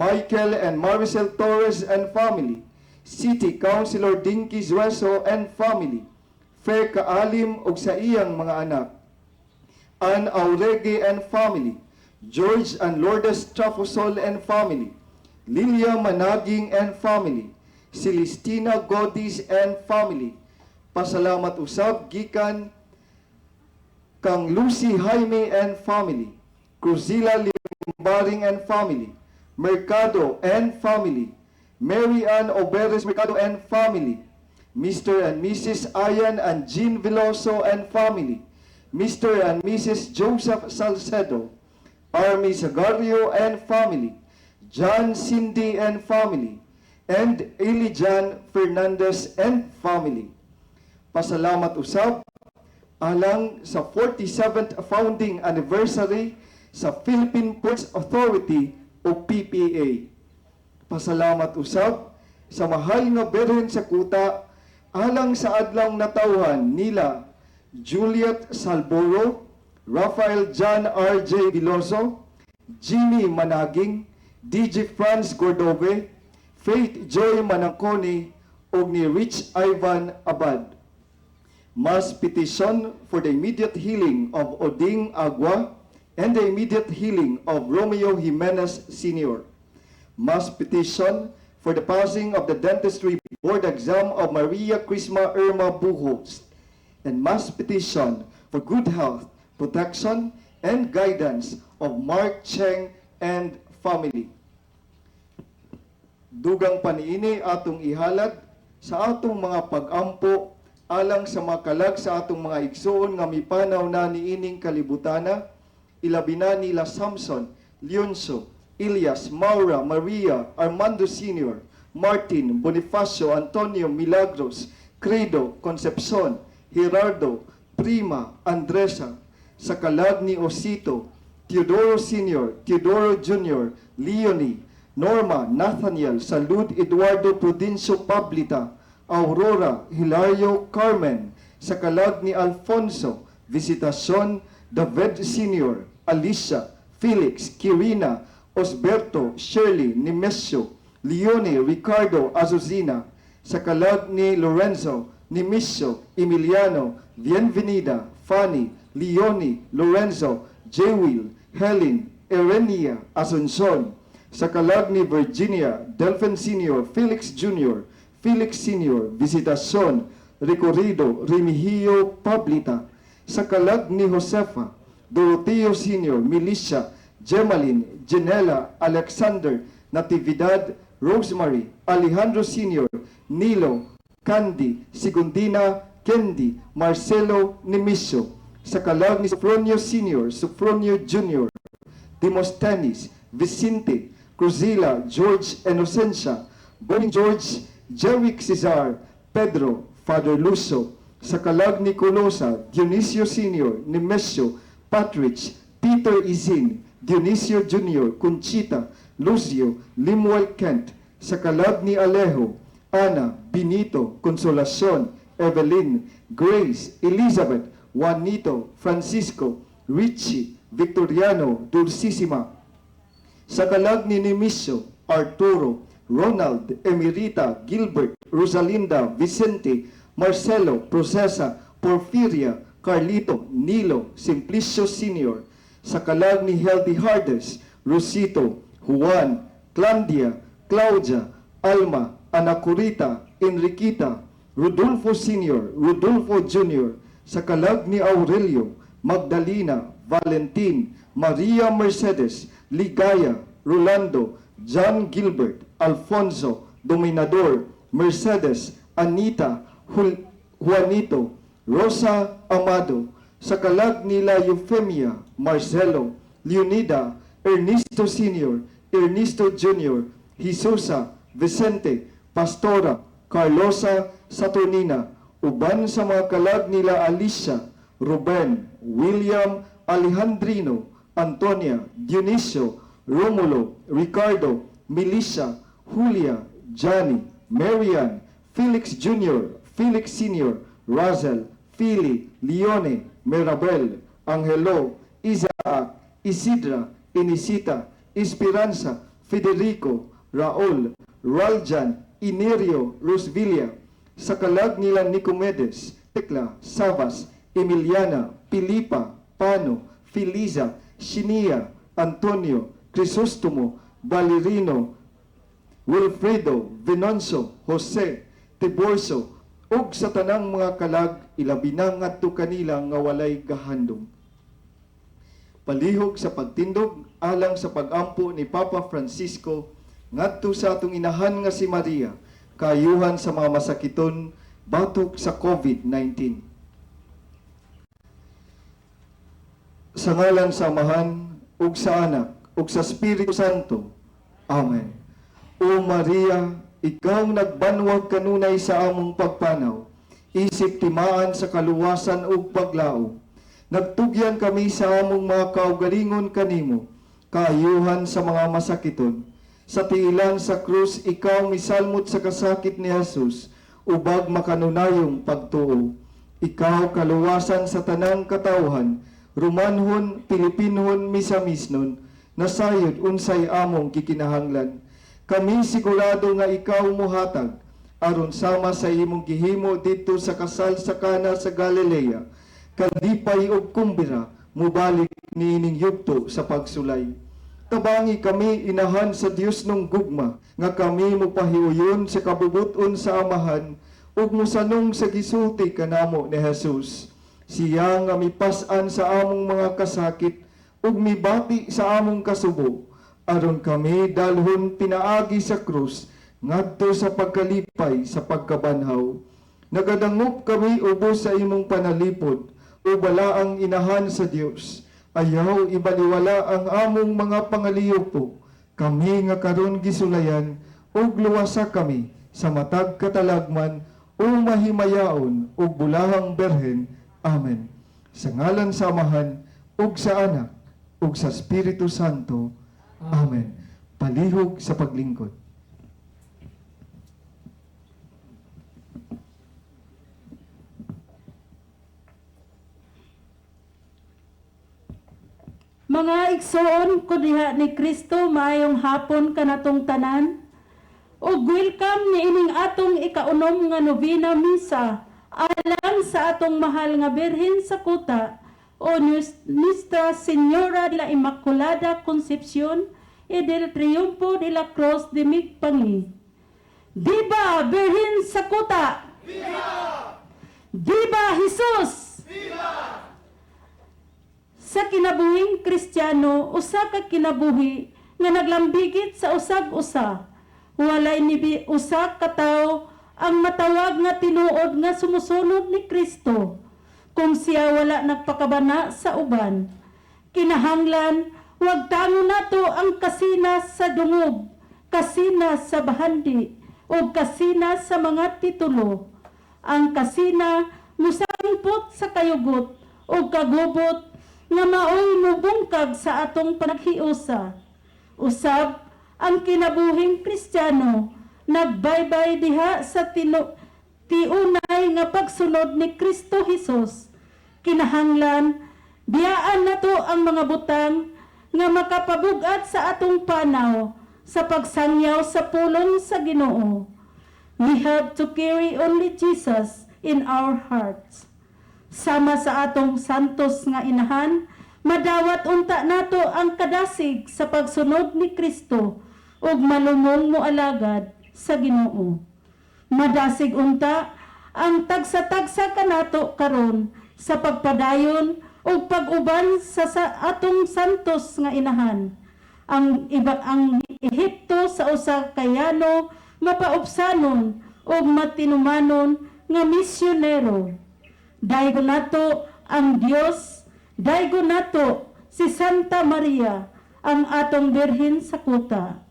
Michael and Maricel Torres and family, City Councilor Dinky Zueso and family, Fair Kaalim ug sa iyang mga anak, Ann Auregue and family, George and Lourdes Trafosol and family, Lilia Managing and family, Celestina Godis and family. Pasalamat usab gikan kang Lucy Jaime and family, Cruzilla Limbaring and family, Mercado and family, Mary Ann Oberes Mercado and family, Mr. and Mrs. Ayan and Jean Veloso and family, Mr. and Mrs. Joseph Salcedo, Army Sagario and family, John Cindy and family, and Elijan Fernandez and family. Pasalamat usab alang sa 47th founding anniversary sa Philippine Ports Authority o PPA. Pasalamat usab sa mahal nga Birhen sa Cotta alang sa adlang natawhan nila Juliet Salboro, Rafael John R.J. Viloso, Jimmy Managing, DJ Franz Gordove, Faith Joy Manangconi, ug ni Rich Ivan Abad. Mass petition for the immediate healing of Oding Agua and the immediate healing of Romeo Jimenez Sr. Mass petition for the passing of the dentistry board exam of Maria Crisma Irma Buhos, and mass petition for good health, protection, and guidance of Mark Cheng and family. Dugang paniini atong ihalad sa atong mga pag-ampo alang sa makalag sa atong mga igsoon nga mipanaw na niining kalibutana, ilabi na nila Samson, Leoncio, Elias, Maura, Maria, Armando Sr., Martin, Bonifacio, Antonio, Milagros, Credo, Concepcion, Gerardo, Prima, Andresa, sa kalag ni Osito, Teodoro Sr., Teodoro Jr., Leonie, Norma, Nathaniel, Salud, Eduardo Prudencio Pablita, Aurora, Hilario, Carmen, sa kalag ni Alfonso, Visitacion, David Sr., Alicia, Felix, Kirina, Osberto, Shirley, Nemesio, Leone, Ricardo, Azuzina, sa kalag ni Lorenzo, Nemesio, Emiliano, Bienvenida, Fanny, Leone, Lorenzo, Jewil, Helen, Erenia, Asuncion, sa kalag ni Virginia, Delphin Sr., Felix Jr., Felix Sr., Visitacion, Recorrido, Remigio, Pablita, sa kalag ni Josefa, Doroteo Sr., Milicia, Gemaline, Janela, Alexander, Natividad, Rosemary, Alejandro Sr., Nilo, Candy, Sigundina, Kendi, Marcelo, Nemisio, sa kalag ni Sofronio Sr., Sofronio Jr., Demosthenes, Vicente, Cruzilla, George Inocencia, Boning George, Jeric Cesar, Pedro, Father Luso, sa kalag ni Colosa, Dionisio Sr., Nemesio, Patrick, Peter Izin, Dionisio Jr., Conchita, Lucio, Limuel Kent, sa kalag ni Alejo, Ana, Benito, Consolacion, Evelyn, Grace, Elizabeth, Juanito, Francisco, Richie, Victoriano, Dulcissima, sa kalag ni Nemisio, Arturo, Ronald, Emerita, Gilbert, Rosalinda, Vicente, Marcelo, Procesa, Porfiria, Carlito, Nilo, Simplicio Sr., sa kalag ni Healthy Hardes, Rosito, Juan, Clandia, Claudia, Alma, Anacurita, Enriquita, Rodolfo Sr., Rodolfo Jr., sa kalag ni Aurelio, Magdalena, Valentin, Maria Mercedes, Ligaya, Rolando, John Gilbert, Alfonso, Dominador, Mercedes, Anita, Juanito, Rosa Amado, sa kalag nila Eufemia, Marcelo, Leonida, Ernesto Sr., Ernesto Jr., Jesusa, Vicente, Pastora, Carlosa, Saturnina, uban sa mga kalag nila Alicia, Ruben, William, Alejandrino, Antonia, Dionisio, Romulo, Ricardo, Melissa, Julia, Johnny, Marian, Felix Jr., Felix Sr., Razel, Philly, Leone, Mirabel, Angelo, Isaac, Isidra, Inisita, Esperanza, Federico, Raul, Raljan, Inerio, Rosvilla, sa kalag nila Nicomedes, Tekla, Savas, Emiliana, Pilipa, Pano, Feliza, Shinia, Antonio, Crisostomo, Valerino, Wilfredo, Venancio, Jose, Tiborso, ug sa tanang mga kalag ilabi na ngadto kanila nga walay gahandom. Palihog sa pagtindog alang sa pagampo ni Papa Francisco ngadto sa atong inahan nga si Maria, kaayuhan sa mga masakiton batok sa COVID-19. Sa ngalan sa Amahan ug sa Anak ug sa Espiritu Santo. Amen. O Maria, ikaw nagbanwag kanunay sa among pagpanaw, isip timaan sa kaluwasan ug paglao. Nagtugyan kami sa among mga kaugalingon kanimo, kaayuhan sa mga masakiton. Sa tiilan sa krus, ikaw misalmot sa kasakit ni Jesus, ubag makanunayong pagtuo. Ikaw kaluwasan sa tanang katawhan, Romanhon, Pilipinhon, Misamisnon, nasayod unsay among kikinahanglan. Kami sigurado nga ikaw muhatag, aron sama sa imong gihimo dito sa kasal sa Kana sa Galilea, kalipay og kumbira, mubalik niining yugto sa pagsulay. Tabangi kami inahan sa Dios nung gugma, nga kami mupahiuyon sa kabubuton sa Amahan, ug musanong sa gisulti kanamo ni Jesus. Siya nga mipas-an sa among mga kasakit, ug mibati sa among kasubo, aron kami dalhon pinaagi sa krus, ngadto sa pagkalipay sa pagkabanhaw. Nagadangop kami ubos sa imong panalipod, o balaang inahan sa Dios. Ayaw ibaliwala ang among mga pangaliyopo, kami nga karon gisulayan, ug luwasa kami sa matag katalagman, o mahimayaon, ug bulahang Birhen. Amen. Sa ngalan sa Amahan, ug sa Anak, ug sa Espiritu Santo. Amen. Palihog sa paglingkod. Mga igsoon ko diha ni Kristo, maayong hapon kanatong tanan. Ug welcome ni ining atong Ika-Unom nga Novena Misa alang sa atong mahal nga Birhen sa Cotta, o Nuestra Señora de la Inmaculada Concepción y del Triunfo de la Cruz de Migpangi. Viva Birhen sa Cotta! Viva! Viva Jesus! Viva! Sa kinabuhing Kristiyano, usa ka kinabuhi nga naglambigit sa usag-usa. Walay ni usa ka tawo ang matawag nga tinuod nga sumusunod ni Kristo. Kung siya wala nagpakabana sa uban, kinahanglan wag tango nato ang kasinas sa dungog, kasinas sa bahandi, o kasinas sa mga titulo. Ang kasina musangpot sa kayugot o kagubot nga maoy mubungkag sa atong panaghiusa. Usab ang kinabuhing Kristiyano nagbaybay diha sa tiunay nga pagsunod ni Kristo Jesus. Kinahanglan biyaan nato ang mga butang nga makapabugat sa atong panaw sa pagsangyaw sa pulong sa Ginoo. We have to carry only Jesus in our hearts. Sama sa atong santos nga inahan, madawat unta nato ang kadasig sa pagsunod ni Kristo ug malumong moalagad sa Ginoo. Madasig unta ang tagsa-tagsa kanato karon sa pagpadayon o pag-uban sa atong santos nga inahan. Ang Ehipto sa usa ka yano mapaubsanon o matinumanon nga misyonero. Daygo nato ang Dios, daygo nato si Santa Maria, ang atong Birhen sa Cotta.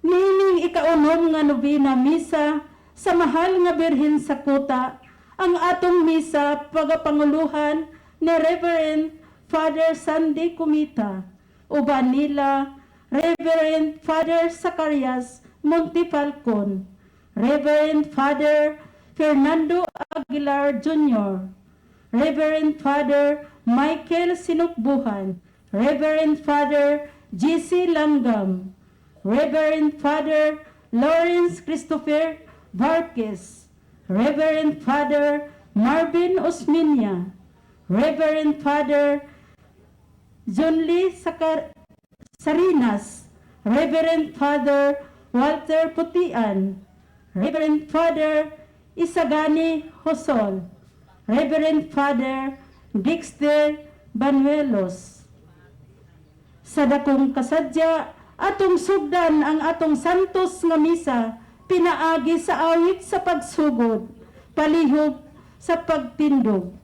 Nining Ika-Unom nga Novena Misa sa mahal nga Birhen sa Cotta, ang atong misa pagapanguluhan ni Reverend Father Sandy Kumita, uban nila Reverend Father Zacarias Montefalcon, Reverend Father Fernando Aguilar Jr., Reverend Father Michael Sinukbuhan, Reverend Father J.C. Langgam, Reverend Father Lawrence Christopher Vargas, Reverend Father Marvin Osminia, Reverend Father John Lee Sarinas, Reverend Father Walter Putian, Reverend Father Isagani Hosol, Reverend Father Dexter Banuelos. Sa dakong kasadya, atong sugdan ang atong santos nga misa, pinaagi sa awit sa pagsugod, palihog sa pagtindog.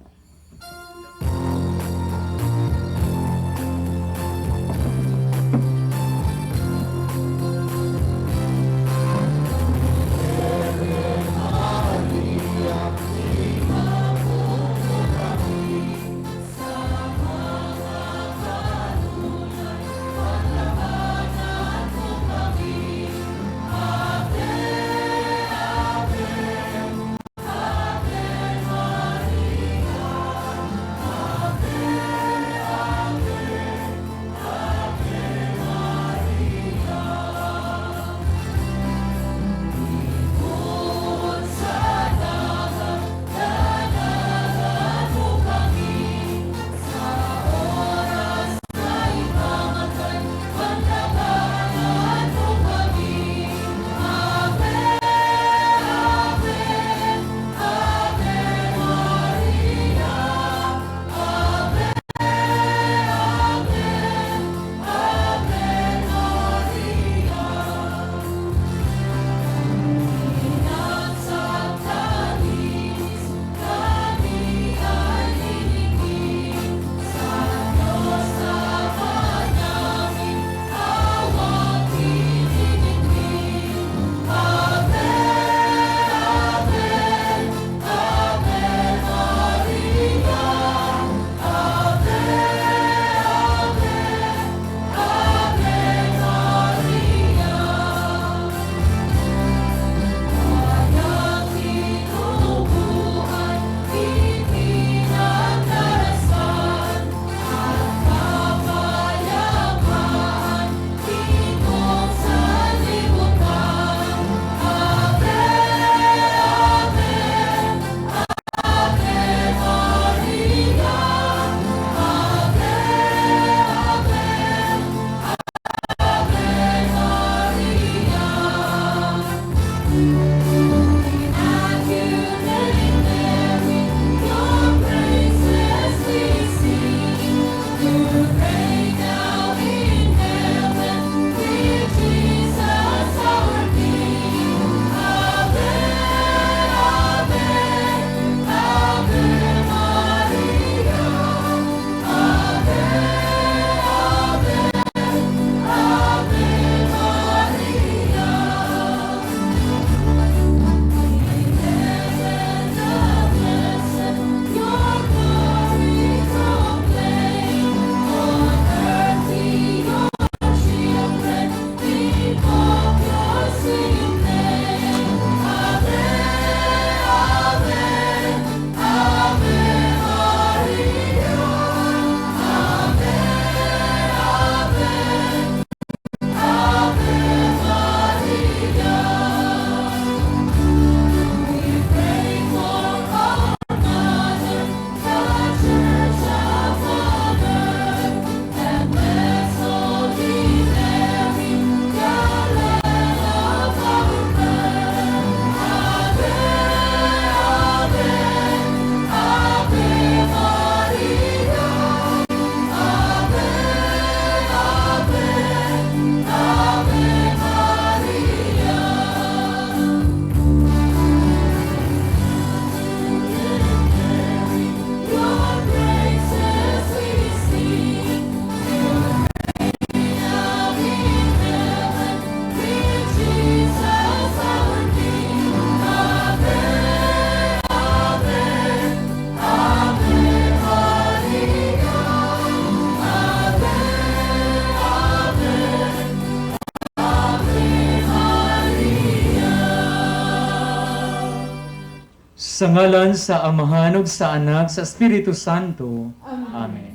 Sa ngalan sa Amahan ug sa Anak sa Espiritu Santo. Amen.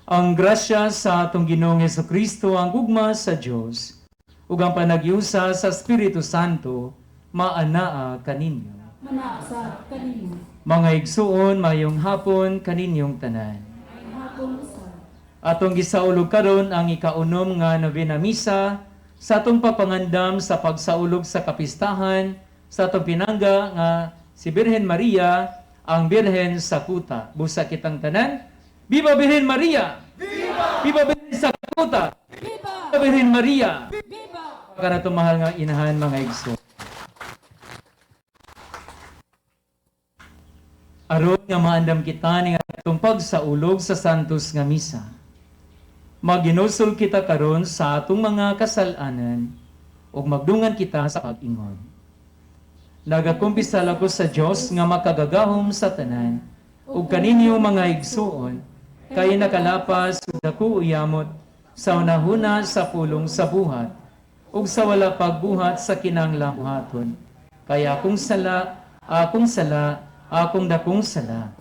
Ang grasya sa atong Ginoong Jesucristo, ang gugma sa Dios ug ang panagiusa sa Espiritu Santo maanaa kaninyo. Manasa kanino. Mga igsuon, mayong hapon kaninyong tanan. Hapon usa. Atong gisaulog karon ang Ika-Unom nga Novena Misa sa atong papangandam sa pagsaulog sa kapistahan sa atong pinangga nga si Birhen Maria, ang Birhen sa Cotta. Busa kitang tanan. Viva Birhen Maria! Viva! Viva Birhen sa Cotta! Viva! Viva Birhen Maria! Viva! Para tumahal nga inahan mga igso. Aron nga maandam kita ni atong pagsaulog sa santos nga misa. Maginusol kita karon sa atong mga kasalanan ug magdungan kita sa pag-ingon. Nagakumpisal ako sa Dios nga makagagahom sa tanan ug kaninyo mga igsuon kay nakalapas ug dako uyamot sa unahuna sa pulong sa buhat ug sa wala pagbuhat sa kinanglamuhaton. Kaya akong dakong sala.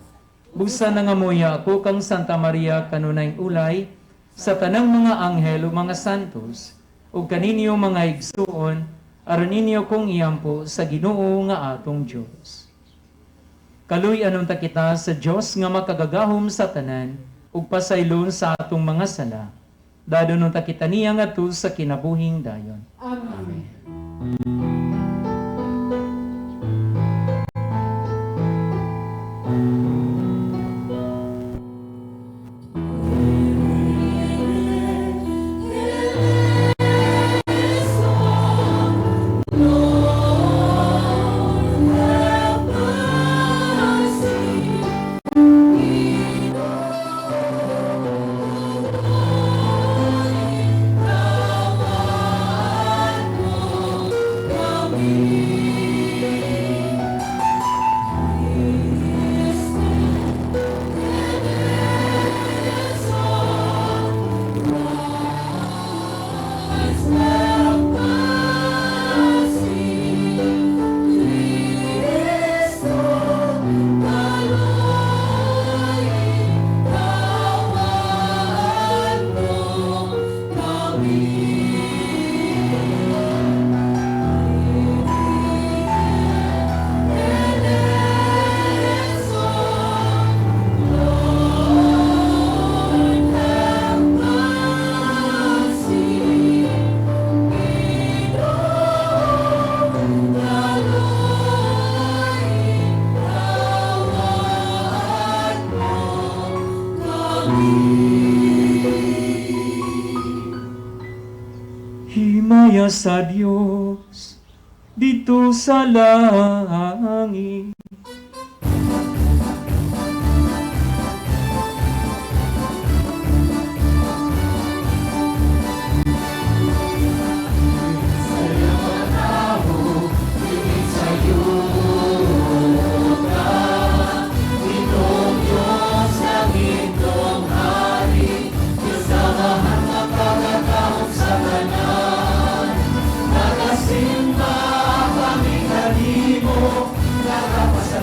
Busa na nga moya ako kang Santa Maria kanunay ulay sa tanang mga anghel ug mga santos ug kaninyo mga igsuon aron ninyo kong iyampo sa Ginoo nga atong Dios. Kaluy anon ta kita sa Dios nga makagagahom sa tanan ug pasaylon sa atong mga sala. Dadonon ta kita niya ngadto sa kinabuhing dayon. Amen. Himaya sa Dios dito sa langit. Nagasimba kami kanimo, nagapas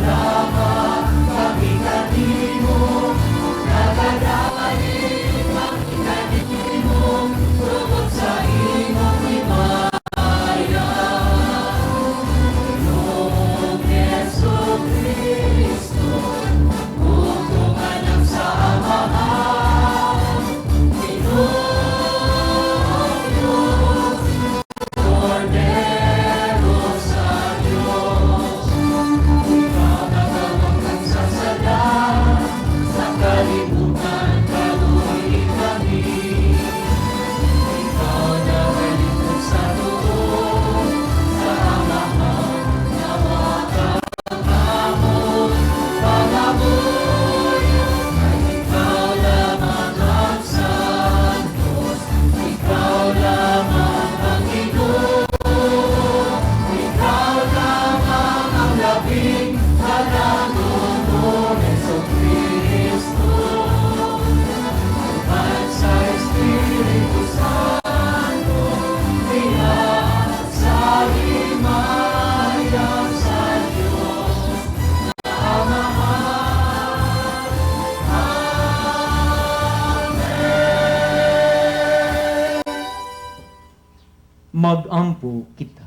magampo kita.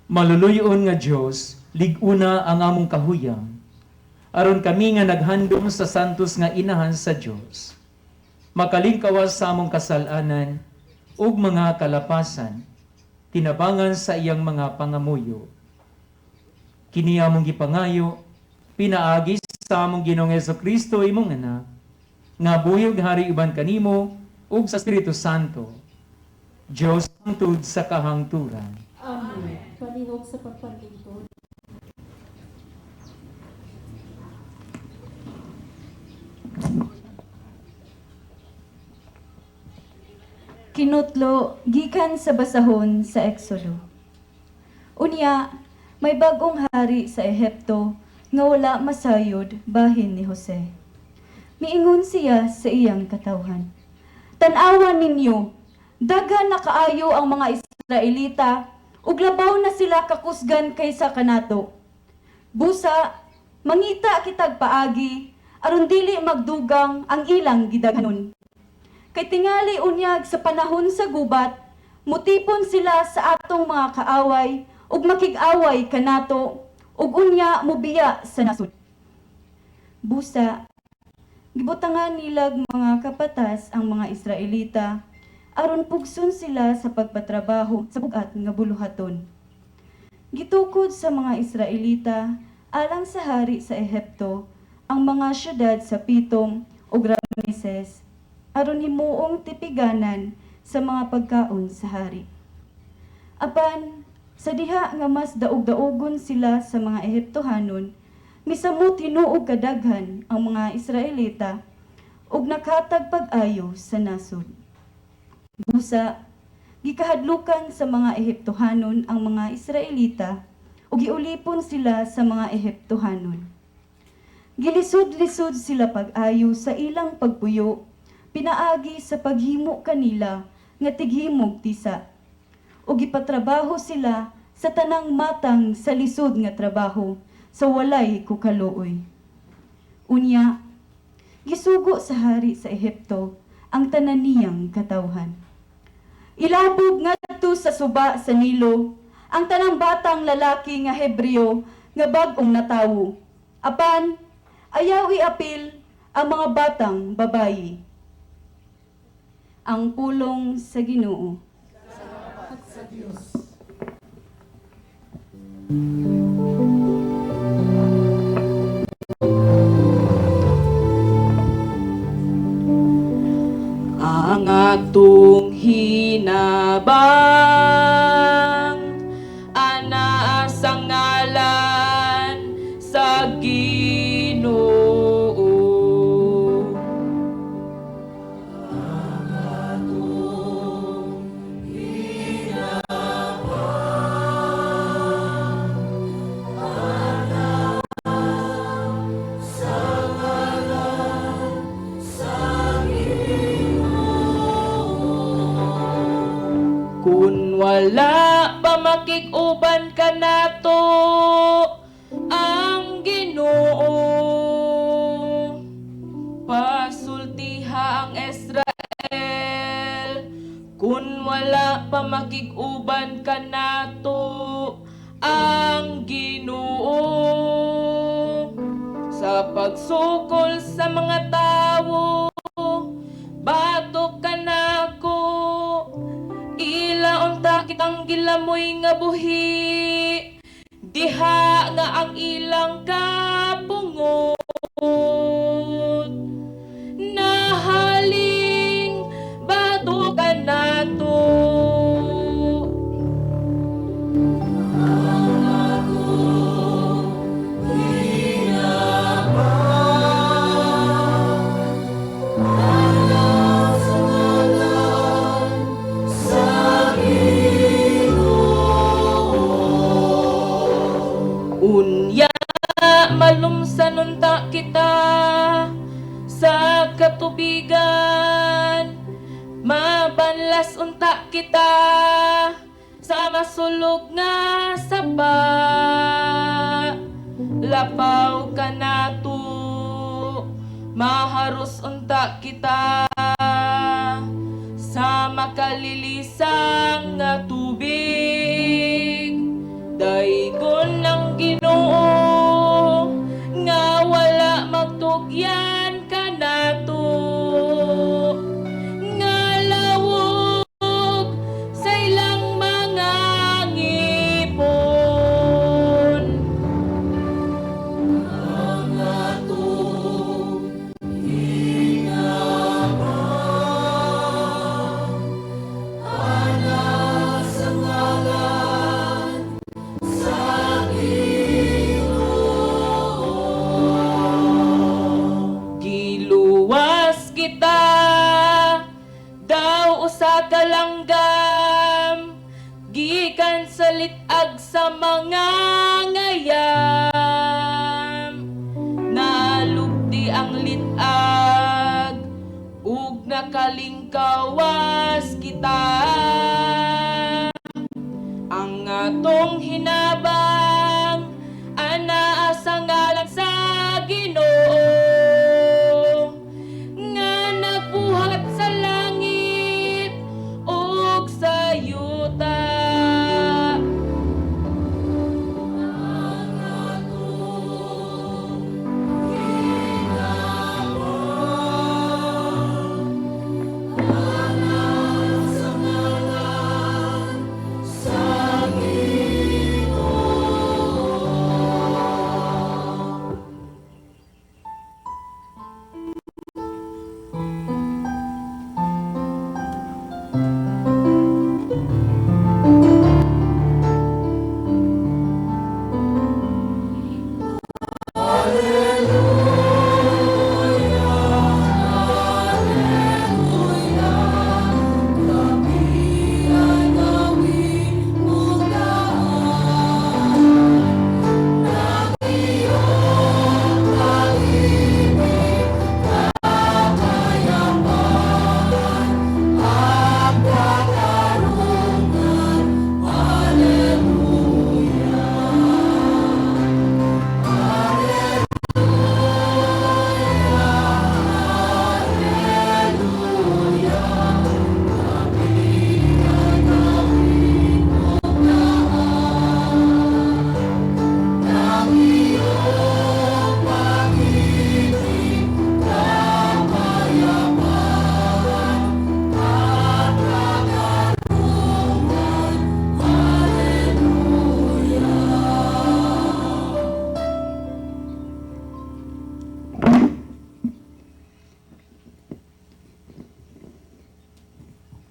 Maluluyon nga Dios, liguna ang among kahuyang, aron kami nga naghandom sa santos nga inahan sa Dios. Makalingkawas sa among kasalanan ug mga kalapasan, tinabangan sa iyang mga pangamuyo. Kini among gipangayo, pinaagi sa among Ginoong Hesukristo imong anak, nga buyog hari uban kanimo ug sa Espiritu Santo, Dios hangtod sa kahangturan. Amen. Palihog sa pagpalingkod. Kinutlo, gikan sa basahon sa Exodo. Unya, may bagong hari sa Ehipto nga wala masayod bahin ni Jose. Miingon siya sa iyang katawhan. Tanawan ninyo, daghan na kaayo ang mga Israelita, ug labaw na sila kakusgan kaysa kanato. Busa, mangita kitag paagi, aron dili magdugang ang ilang gidaghanon. Kay tingali unyag sa panahon sa gubat, mutipon sila sa atong mga kaaway, ug makig-away kanato, ug unya mubiya sa nasud. Busa, gibutangan nilag mga kapatas ang mga Israelita, aron pugson sila sa pagpatrabaho sa bugat nga buluhaton. Gitukod sa mga Israelita, alang sa hari sa Ehipto, ang mga syudad sa Pitom ug Rameses, aron himuong tipiganan sa mga pagkaon sa hari. Apan, sa diha nga mas daog-daogon sila sa mga Ehiptohanon, misamo tinuog kadaghan ang mga Israelita ug nakatag pag-ayo sa nasod. Busa, gikahadlukan sa mga Ehiptohanon ang mga Israelita ug giulipon sila sa mga Ehiptohanon. Gilisod-lisod sila pag-ayo sa ilang pagpuyo, pinaagi sa paghimo kanila nga tighimog tisa. O gipatrabaho sila sa tanang matang sa lisod nga trabaho sa walay kukaluoy. Unya, gisugo sa hari sa Ehipto ang tanan niyang katawhan. Ilabog ngadto sa suba sa Nilo ang tanang batang lalaki nga Hebreo nga bag-ong natawo. Apan, ayaw iapil ang mga batang babayi. Ang pulong sa Ginoo. At sa Diyos. Ang atong hinabang, ana sa ngalan sa Ginoo. Kung wala pa makig-uban ka nato ang Ginoo, pasultiha ang Israel. Kung wala pa makig-uban ka nato ang Ginoo, sa pagsukol sa mga tawo, batok ka nako. Ila unta kitang gilamoy nga buhi, diha nga ang ilang kapungot. Nahaling batukan nato. Unya malumsan unta kita sa katubigan, mabanlas unta kita sa masulog nga saba. Lapaw ka nato, makalilisang nga tubig. Daigon ng Ginoo nga wala magtugyan kanato, nga lawog sa ilang mga ngipon. Ang atong hinabang, ana sa ngalan sa Ginoo. Giluwas kita daw usa ka langgam, gikan sa litag sa mga ngayam. Nalugdi ang litag ug nakalingkawas kita. Ang atong hinabang ana sa ngalan sa Ginoo, nga nagbuhat sa langit ug sa yuta. Ang atong hinabang ana sa ngalan sa Ginoo.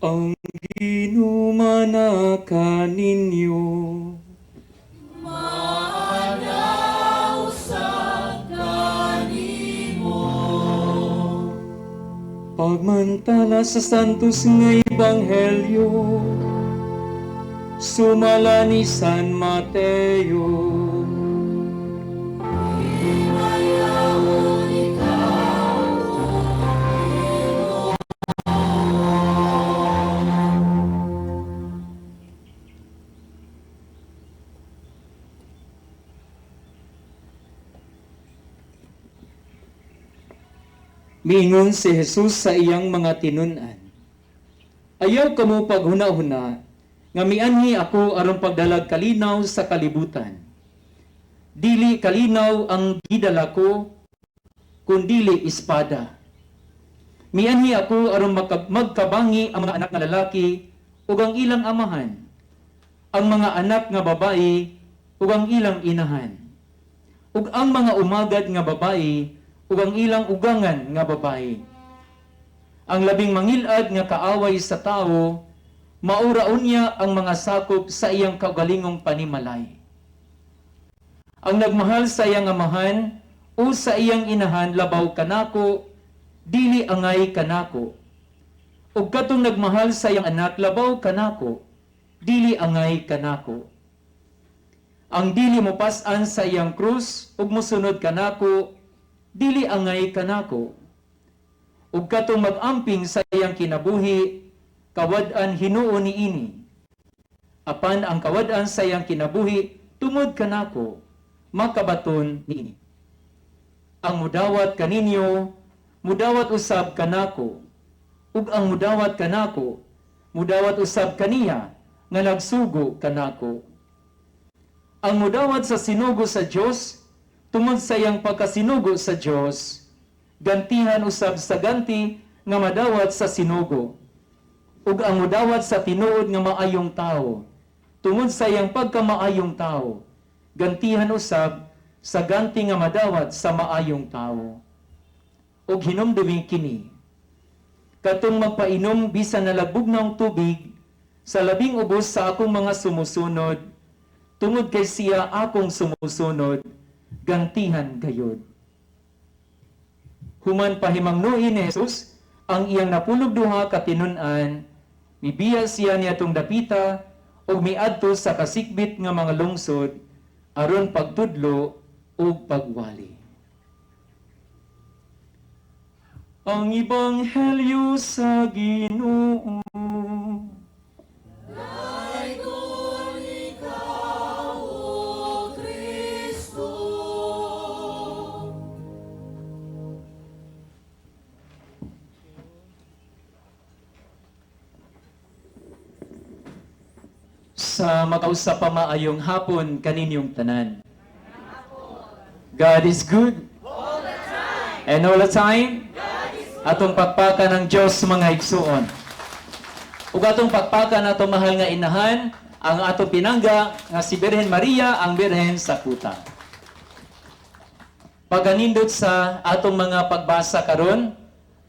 Ang ginumana ninyo. Pagmantala sa santos nga ebanghelyo, sumala ni San Mateo. Miingon si Jesus sa iyang mga tinunan, ayaw kamo paghuna-huna, nga mianhi ako aron pagdalag kalinaw sa kalibutan. Dili kalinaw ang gidala ko, kundili espada. Mianhi ako aron magkabangi ang mga anak nga lalaki ug ang ilang amahan, ang mga anak nga babae ug ang ilang inahan, ug ang mga umagad nga babae ug ang ilang ugangan nga babae. Ang labing mangilad nga kaaway sa tao, mauraon niya ang mga sakop sa iyang kaugalingong panimalay. Ang nagmahal sa iyang amahan o sa iyang inahan labaw kanako, dili angay kanako. Ug katong nagmahal sa iyang anak labaw kanako, dili angay kanako. Ang dili mo pas-an sa iyang krus ug mosunod kanako, dili angay kanako. Ug katong mag-amping sa iyang kinabuhi, kawad-an Hinuo niini. Apan ang kawad-an sa iyang kinabuhi tungod kanako, makabaton niini. Ang mudawat kaninyo, mudawat usab kanako, ug ang mudawat kanako, mudawat usab kaniya nga nagsugo kanako. Ang mudawat sa sinugo sa Dios tungod sa iyang pagkasinugo sa Dios, gantihan usab sa ganti nga madawat sa sinugo. Ug ang mudawat sa tinuod nga maayong tao tungod sa iyang pagkamaayong tao, gantihan usab sa ganti nga madawat sa maayong tao. Ug hinumdumi kini, katong magpainom bisan nalagbog ng tubig sa labing ubos sa akong mga sumusunod, tungod kay siya akong sumusunod, gantihan gayud. Human pahimangnuin ni Jesus ang iyang napulog duha ka tinun-an, mibiya siya niyatong dapita ug miadto sa kasikbit nga mga lungsod aron pagtudlo ug pagwali. Ang Ebanghelyo sa Ginoo. Sa makausap pa maayong hapon kaninyong tanan. God is good. All the time. And all the time, atong pagpaka ng Diyos mga igsuon. Ug atong pagpaka nato mahal nga inahan, ang atong pinangga nga si Birhen Maria, ang Birhen sa Cotta. Paganindot sa atong mga pagbasa karon,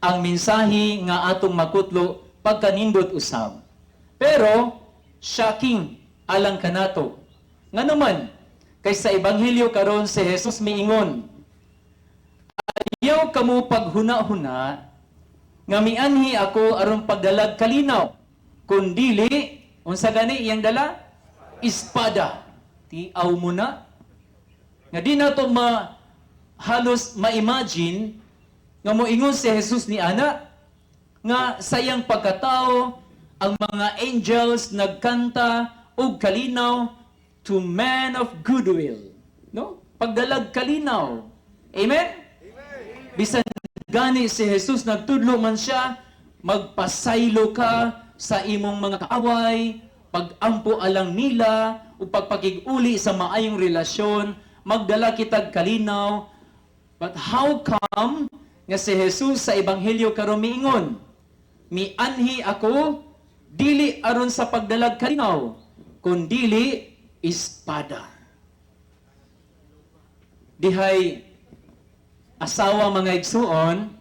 ang mensahe nga atong makutlo pagkanindot usab. Pero shocking alang kanato. Nganuman kay sa ebanghelyo karon si Jesus miingon, ayaw kamo paghuna-huna nga mianhi ako aron pagdalag kalinaw, kundili unsa gani iyang dala? Espada. Tiaw mo na. Nga di nato halos ma-imagine nga moingon si Jesus ni ana nga sayang pagkatao ang mga angels nagkanta og kalinaw to man of goodwill. No? Pagdalag kalinaw. Amen? Bisan gani si Jesus nagtudlo man siya, magpasaylo ka sa imong mga kaaway, pagampo alang nila, o pagpakig-uli sa maayong relasyon, magdala kitag kalinaw. But how come nga si Jesus sa ebanghelyo karon miingon, mianhi ako dili aron sa pagdalag kalinaw, kundili espada. Dihay asawa mga igsuon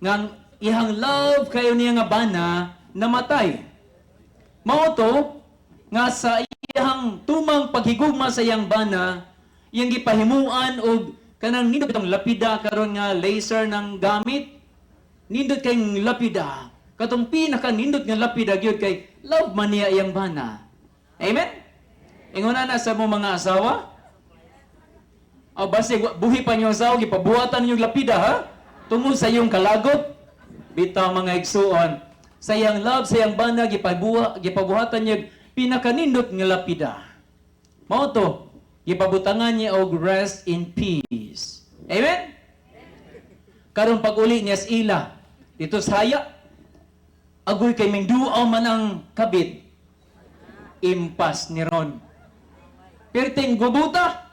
nga ihang love kayo niya nga bana namatay. Mao to nga sa iyang tumang paghigugma sa iyang bana, iyang gipahimuan og kanang nindot itong lapida karon nga laser ng gamit. Nindot kay lapida. Katong pinaka nindot nga lapida gyud kay love man niya iyang bana. Amen? Inguna na sa mo mga asawa? O basi buhi pa niyo asawa, gipabuhatan niyo lapida ha? Tungod sa iyong kalagot. Bitaw mga igsuon, sa iyang love, sa iyang bana, gipabuhatan niya pinaka nindot nga lapida. Mao to, gipabutangan niya og rest in peace. Amen? Karon pag-uli niya sa ila, dito sa haya, agoy kay mingduaw man ang kabit, impas ni Ron. Perting gubuta,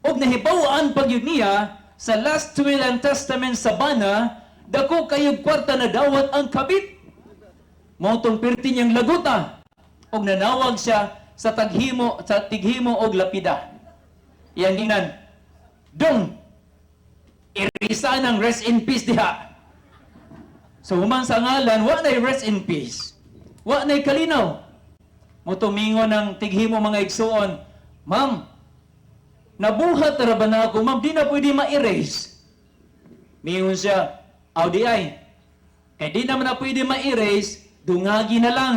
og nahibawaan pag yun niya, sa last will and testament sa bana, dako kayog kwarta na dawat ang kabit. Motong perti niyang laguta, og nanawag siya sa tighimo og lapida. Iyang ginan, dong, irisa ng rest in peace diha. So human sa ngalan, wa na'y rest in peace. Wa na'y kalinaw. Mutumingon ng tighimo mga igsuon, ma'am, nabuhat ra ba na ako, ma'am, di na pwede ma-erase. Mingon siya, di ay, kaya di naman na pwede ma-erase, dungagi na lang.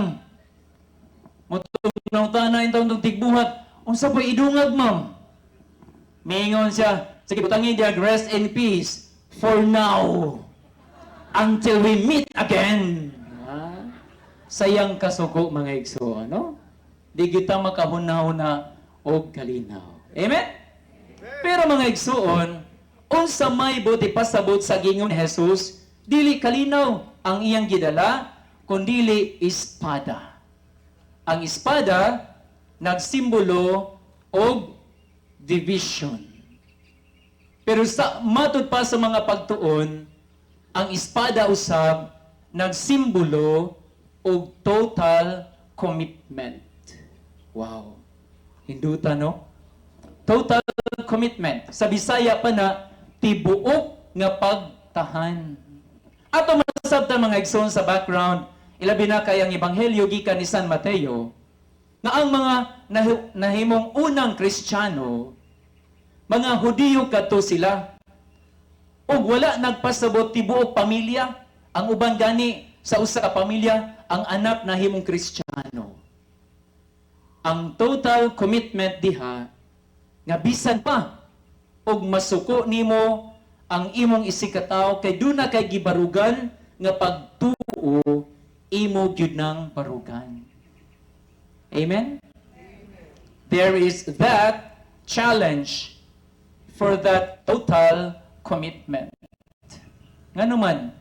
Mutong na itong tigbuhat, unsa pa idungag, ma'am? Mingon siya, sige, putangin diya, rest in peace, for now. Until we meet again. Sayang kasuko mga igso, ano? Di kita makahuna-huna o kalinaw. Amen? Pero mga igsoon, unsa may buti pasabot sa gingon ni Jesus, dili kalinaw ang iyang gidala, kundili espada. Ang espada nagsimbolo og division. Pero sa matud pa sa mga pagtuon, ang espada usab nagsimbolo og total commitment. Wow. Hinduta, no? Total commitment. Sa Bisaya pa na, tibuok nga pagtahan. Ato masabtan mga igsoon sa background, ilabi na kay ang Ebanghelyo gikan ni San Mateo, nga ang mga nahimong unang Kristiyano, mga Hudiyo kadto sila, ug wala nagpasabot tibuok pamilya, ang uban gani sa usa ka pamilya, ang anak nahimong Kristiyano. Ang total commitment diha, nga bisan pa, og masuko nimo ang imong isikataw, kay duna kay gibarugan, nga pagtuo, imo gyud nang barugan. Amen? There is that challenge for that total commitment. Nga naman,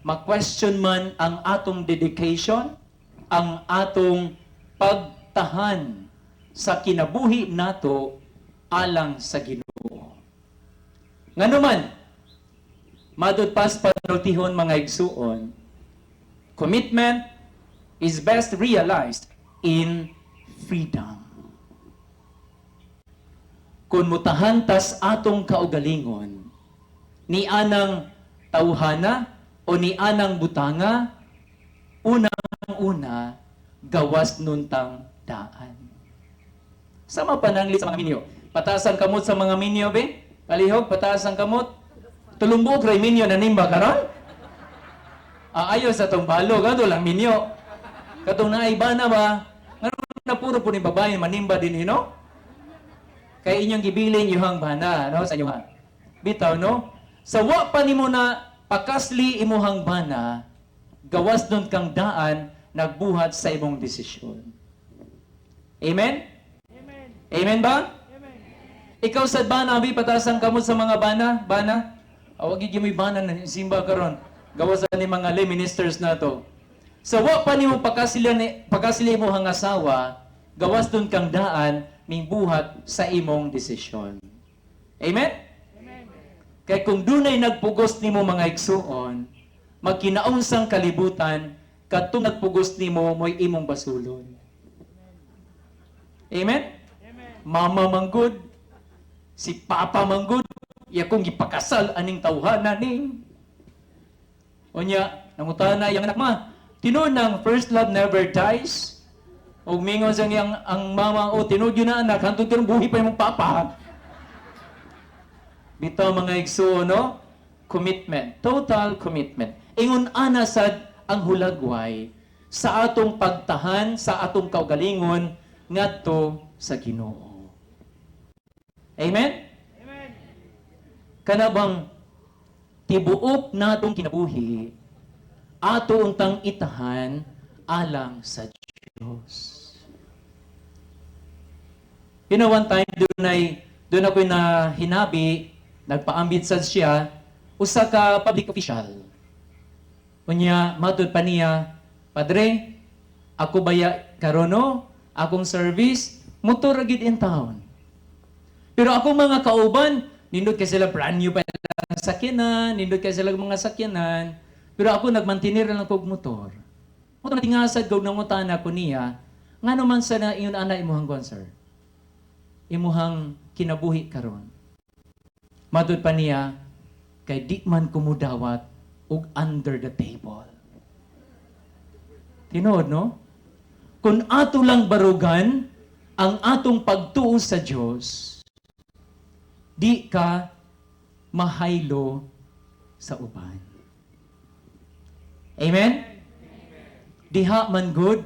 ma-question man ang atong dedication, ang atong pagtahan sa kinabuhi nato alang sa Ginoo. Nga naman, madud pas panultihon mga igsuon, commitment is best realized in freedom. Kung mutahantas atong kaugalingon, ni anang tawhana o ni anang butanga, unang-una, gawas nuntang daan. Sama pananglit sa mga minyo. Patasan kamot sa mga minyo, be? Palihog, patasan kamot. Tulumbog, ray minyo na nimba karon? Ayaw sa tong balo, gado lang minyo. Katong naibana ba? Ngayon na puro po ni babae, manimba din, no? Kaya inyong gibilin yuhang bana, no? Sa inyong bitaw, no? Sa wa pa nimo na pakasli imuhang bana, gawas nun kang daan, nagbuhat sa imong desisyon. Amen? Amen. Amen ba? Amen. Ikaw sa bana, abi, patasan kamot sa mga bana? Bana? Awag yung may bana na simba karon. Gawas ni mga lay ministers na to. Sa wa pa nimo pakasli imuhang asawa, gawas nun kang daan, ning buhat sa imong desisyon. Amen? Amen. Kaya kung dunay nagpugos nimo mga igsuon, magkinaonsang kalibutan, katong nagpugos nimo mo'y imong basulon. Amen? Amen. Mama manggod, si Papa manggod, iya kong gipakasal aning tawhana ning. Onya, nangutan na yung anak ma, tinuod ng first love never dies. Og mingon sang yang ang mama o tinuod yun na anak, hantod karong buhi pa yung papa. Bitaw mga igsuon, no? Commitment, total commitment. Ingon ana sad ang hulagway sa atong pagtahan, sa atong kaugalingon ngadto sa Ginoo. Amen? Amen. Kana bang tibuok natong kinabuhi ato untang itahan alang sa Diyos. You know, one time, doon ako'y na hinabi, nagpaambit sad siya, usa ka public official. Unya, matod pa niya, Padre, ako baya karono, akong service, motor agad in town. Pero ako mga kauban, nindot kay sila brand new pa lang sakyanan, nindot kay sila mga sakyanan, pero ako nagmantinir lang kog motor. Motor na tingasad kog nangutana ko niya, nga naman sa na iyon ana imuhang concert. Imuhang kinabuhi karon. Madod pa niya, kay di man kumudawat og under the table. Tinood, no? Kung ato lang barugan ang atong pagtuo sa Diyos, di ka mahaylo sa uban. Amen? Diha man good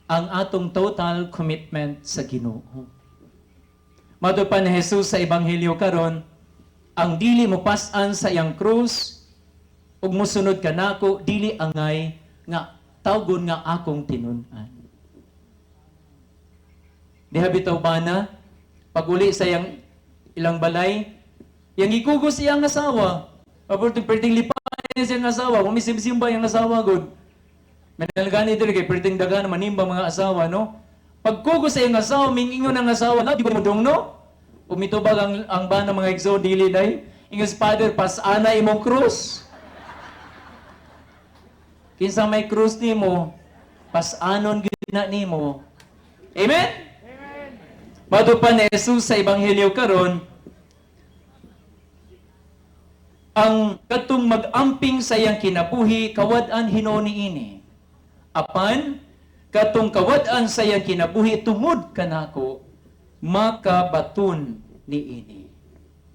ang atong total commitment sa Ginoo. Madod pa ni Jesus sa Ebanghelyo karon, ang dili mo pasan sa iyang krus, ug mosunod ka nako, dili angay nga tawgon nga akong tinun-an. Diha bitaw bana, pag uli sa iyang ilang balay, yang ikugos iyang asawa, pabortong perting lipayan siyang asawa, kumisimsimba iyang asawa, good. Manalgani diri kay perting dagan manimba mga asawa, no? Pagkugo sa iyong asawa, mingingon ang asawa, di ko mudong, no? Umitubag ang ba ng mga igso, dili day. Ingos, Father, pasana imong krus. Kinsa may krus ni mo, pasanon gina ni mo. Amen? Amen. Bato pa ni Jesus sa Ebanghelyo karon, ang katong mag-amping sa iyang kinabuhi, kawad-an hinoni ini. Apan, katong kawad-an sa iyang kinabuhi, tungod kanako, makabaton ni ini.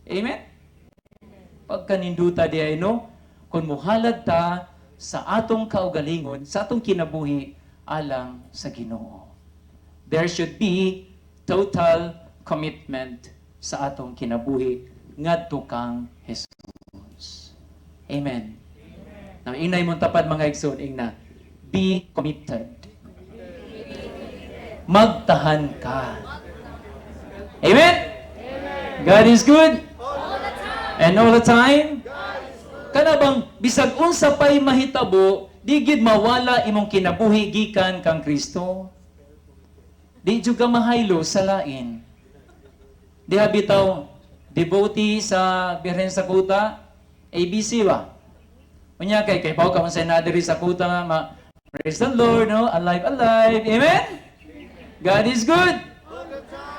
Amen? Pagkaninduta di ay, no? Kung muhalad ta sa atong kaugalingon, sa atong kinabuhi, alang sa Ginoo. There should be total commitment sa atong kinabuhi ngadto kang Jesus. Amen. Amen. Inay mong tapad mga igsoon, ingna, be committed. Magtahan ka. Amen? God is good. And all the time. Kana bang bisag unsa pay mahitabo, di gid mawala imong kinabuhi gikan kang Kristo. Di jud ka mahaylo sa lain. Diha bitaw devotee sa Birhen sa Cotta, ABC ba? Unya kay pao ka man sa nadiri sa Cotta nga praise the Lord, no? Alive, alive. Amen? God is good.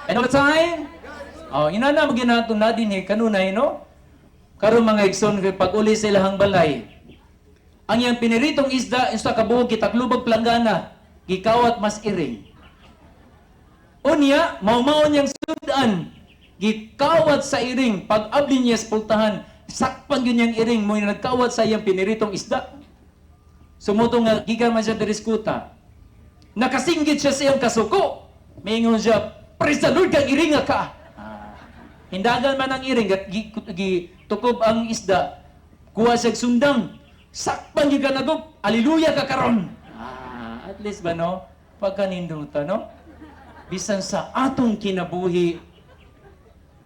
And all the time. Oh, inana mo ginato na din kanunay, no? Karon mga igsoon, pag uli sa ilahang balay, ang iyang piniritong isda, insta kabuhog, kitaklubog planggana, gikawat mas iring. Unya, maumaon niyang sudan, gikawat sa iring, pag abli niya sa pultahan, sakpan yun niyang iring, mo yung nagkawat sa iyang piniritong isda. Sumuto nga, gigan man siya diriskuta. Nakasinggit siya sa iyang kasuko. Mayingon siya, praise the Lord, kang iringa ka. Hindagan man ang iring, gitukob ang isda, kuha siya sundang, sakpan yung kanagop, aliluya ka karon. At least ba, no? Pagkaninduta, no? Bisan sa atong kinabuhi,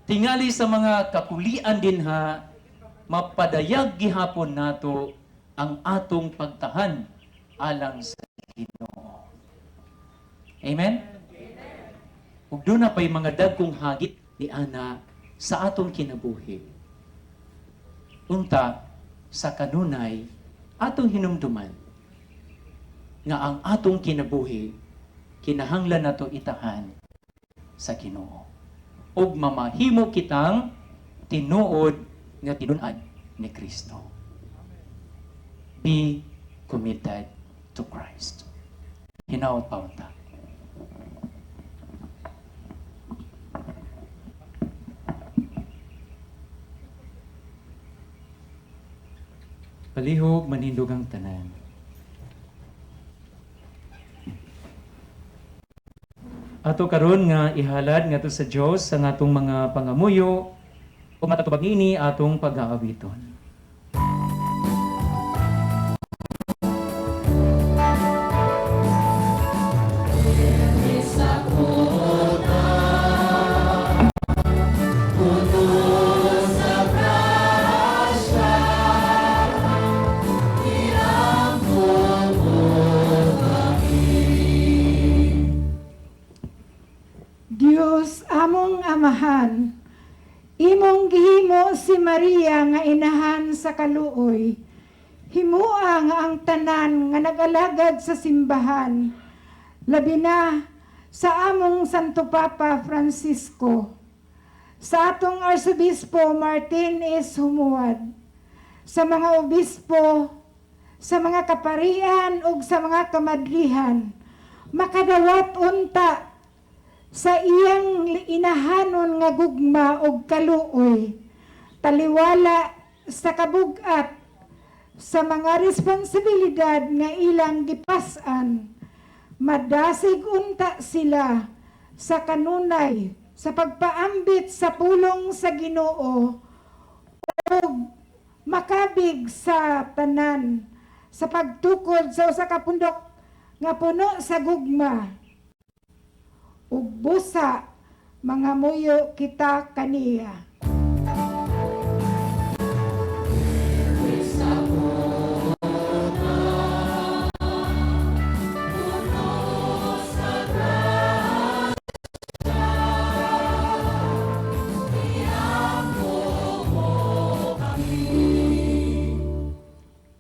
tingali sa mga kakulian din ha, mapadayag gihapon nato ang atong pagtahan alang sa Ginoo. Amen? Ug doon na pa'y mga dagkong hagit ni Ana sa atong kinabuhi. Unta, sa kanunay, atong hinumduman nga ang atong kinabuhi, kinahanglan nato itahan sa Ginoo. Ug mamahimo kitang tinuod nga tinun-an ni Kristo. Be committed to Christ. Hinaot paunta. Palihog manindog ang tanan. Ato karon nga ihalad nga to sa Dios sa atong mga pangamuyo o matatubag ini atong pag-aawiton. Dios among amahan, imong gihimo si Maria nga inahan sa kaluoy. Himua nga ang tanan nga nag-alagad sa simbahan, labi na sa among Santo Papa Francisco, sa atong Arsobispo Martin S. Humuad, sa mga obispo, sa mga kaparian ug sa mga kamadrihan, makadawat unta sa iyang inahanon nga gugma og kaluoy, taliwala sa kabugat sa mga responsibilidad nga ilang gipas-an, madasig unta sila sa kanunay sa pagpaambit sa pulong sa Ginoo ug makabig sa tanan sa pagtukod sa usa ka pundok nga puno sa gugma. Ug busa mga muyo kita kaniya.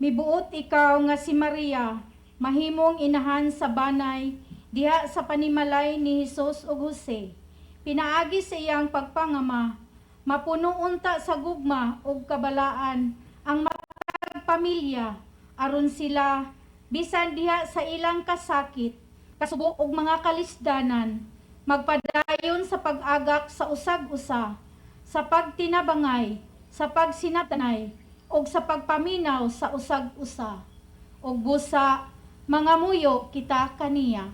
Mibuot ikaw nga si Maria, mahimong inahan sa banay, diha sa panimalay ni Hesus ug Jose. Pinaagi sa iyang pagpangama, mapuno unta sa gugma ug kabalaan ang matag pamilya aron sila bisan diha sa ilang kasakit, kasubok ug mga kalisdanan, magpadayon sa pag-agak sa usag-usa, sa pagtinabangay, sa pagsinabtanay, ug sa pagpaminaw sa usag-usa. Ug busa, mga muyo kita kaniya.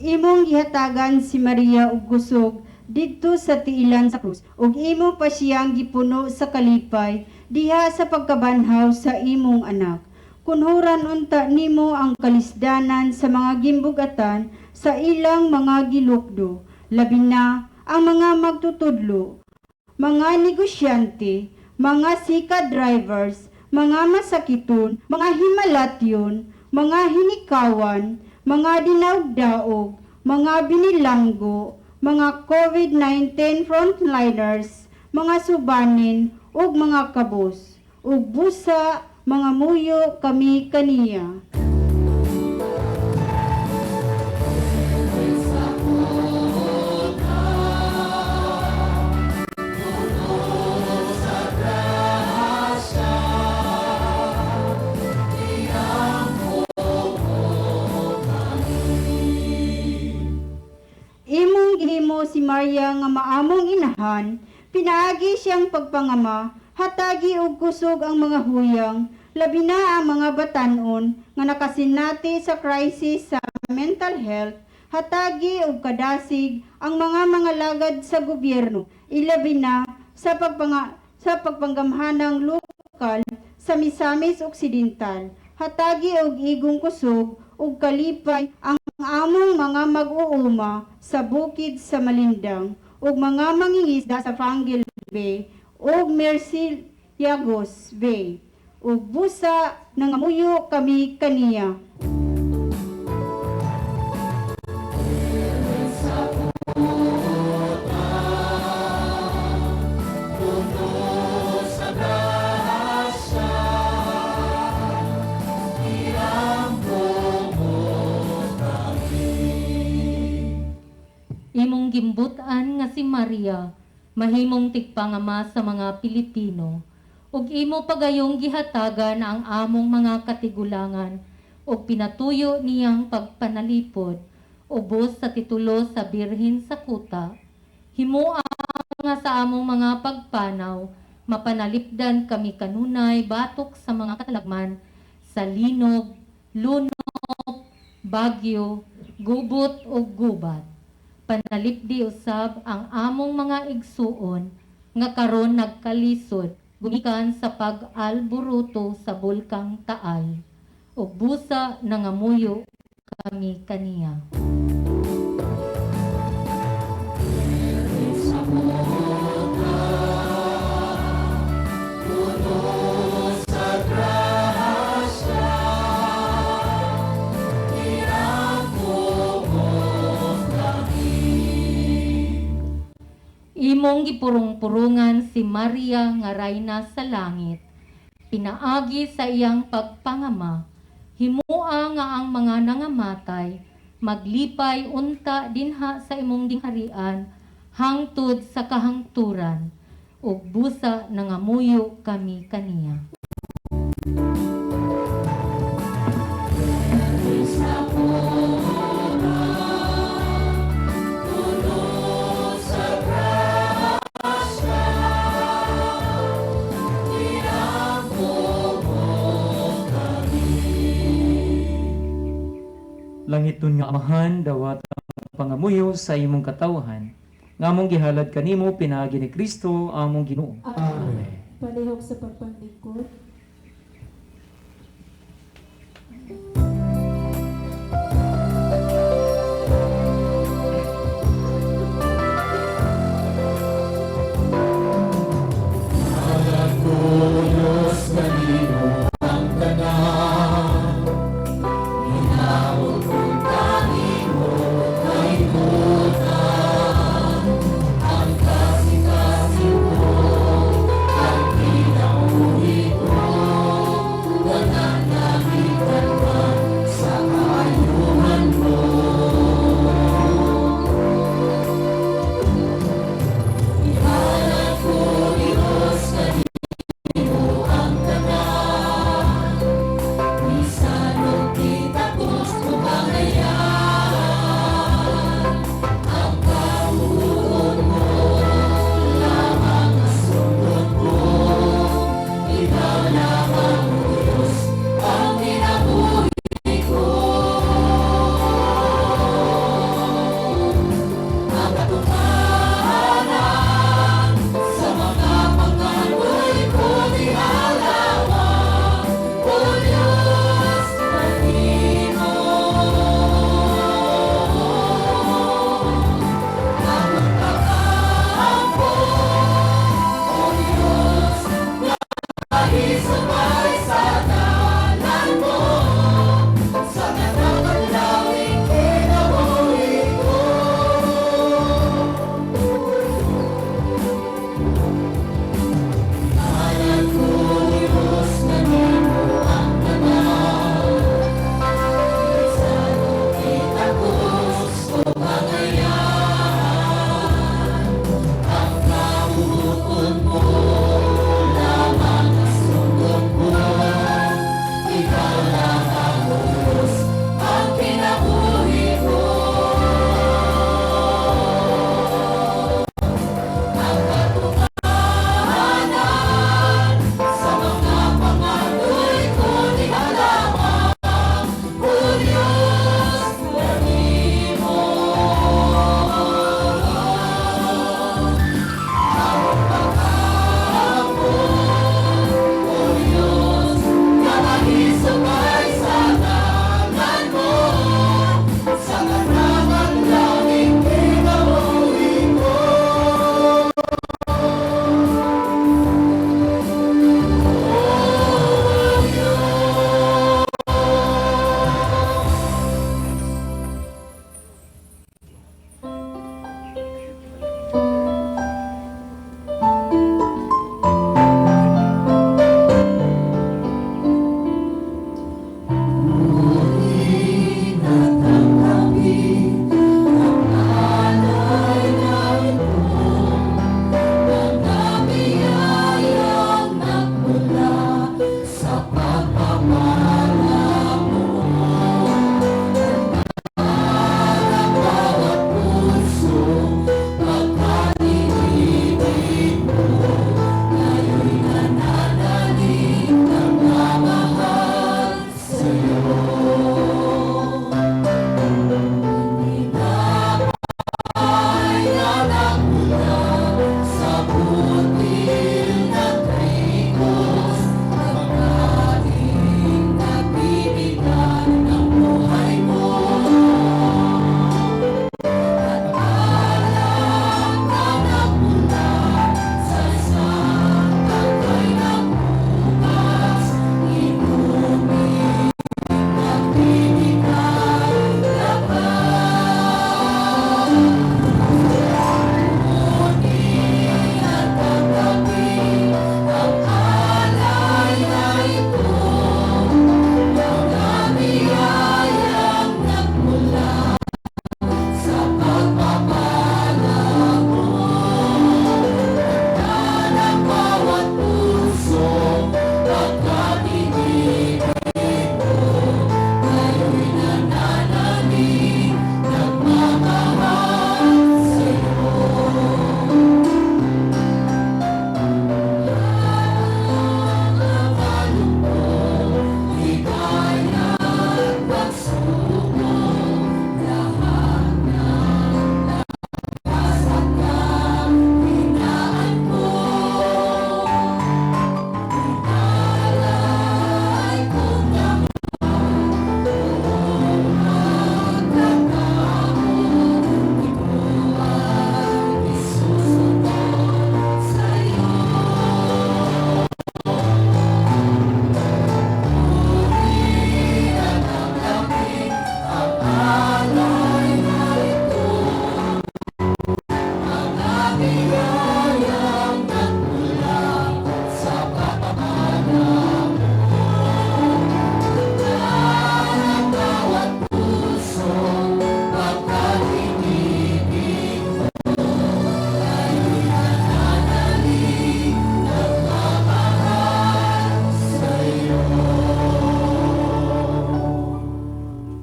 Imong gihatagan si Maria og kusog didto sa tiilan sa krus ug imo pa siyang gipuno sa kalipay diha sa pagkabanhaw sa imong anak. Kunhuran unta nimo ang kalisdanan sa mga gimbugatan sa ilang mga gilukdo, labi na ang mga magtutudlo, mga negosyante, mga sika drivers, mga masakiton, mga himalatyon, mga hinikawan, mga dinaog-daog, mga binilanggo, mga COVID-19 frontliners, mga subanin, ug mga kabos, ug busa, mga muyo kami kaniya. Imong gihimo si Maria nga maamong inahan, pinaagi siyang pagpangama, hatagi og kusog ang mga huyang, labi na ang mga batanon nga nakasinati sa crisis sa mental health, hatagi og kadasig ang mga lagad sa gobyerno, ilabi na sa pagpanggamhanang lokal sa Misamis Occidental, hatagi og igong kusog ug kalipay ang among mga mag-uuma sa bukid sa Malindang ug mga mangingisda sa Frankel Bay ug Merciliagos Bay ug busa nangamuyo kami kaniya. Imong gimbutan nga si Maria, mahimong tigpangama sa mga Pilipino, ug imo pagayong gihatagan ang among mga katigulangan, ug pinatuyo niyang pagpanalipod, ubos sa titulo sa Birhen sa Cotta. Himuang nga sa among mga pagpanaw, mapanalipdan kami kanunay batok sa mga katalagman, sa linog, lunok, bagyo, gubot ug gubat. Panalipdi usab ang among mga igsuon nga karon nagkalisod gumikan sa pag-alburuto sa bulkang Taal ug busa nangamuyo kami kaniya. Imong gipurong-purungan si Maria nga rayna sa langit. Pinaagi sa iyang pagpangama, himua nga ang mga nangamatay, maglipay unta dinha sa imong gingharian, hangtod sa kahangturan, ug busa nangamuyo kami kaniya. Langiton nga amahan, dawat ang pangamuyo sa imong katawhan. Ngamong gihalad kanimo pinaagi ni Kristo among Ginoo. Amen. Palihog sa pagpanglingkod.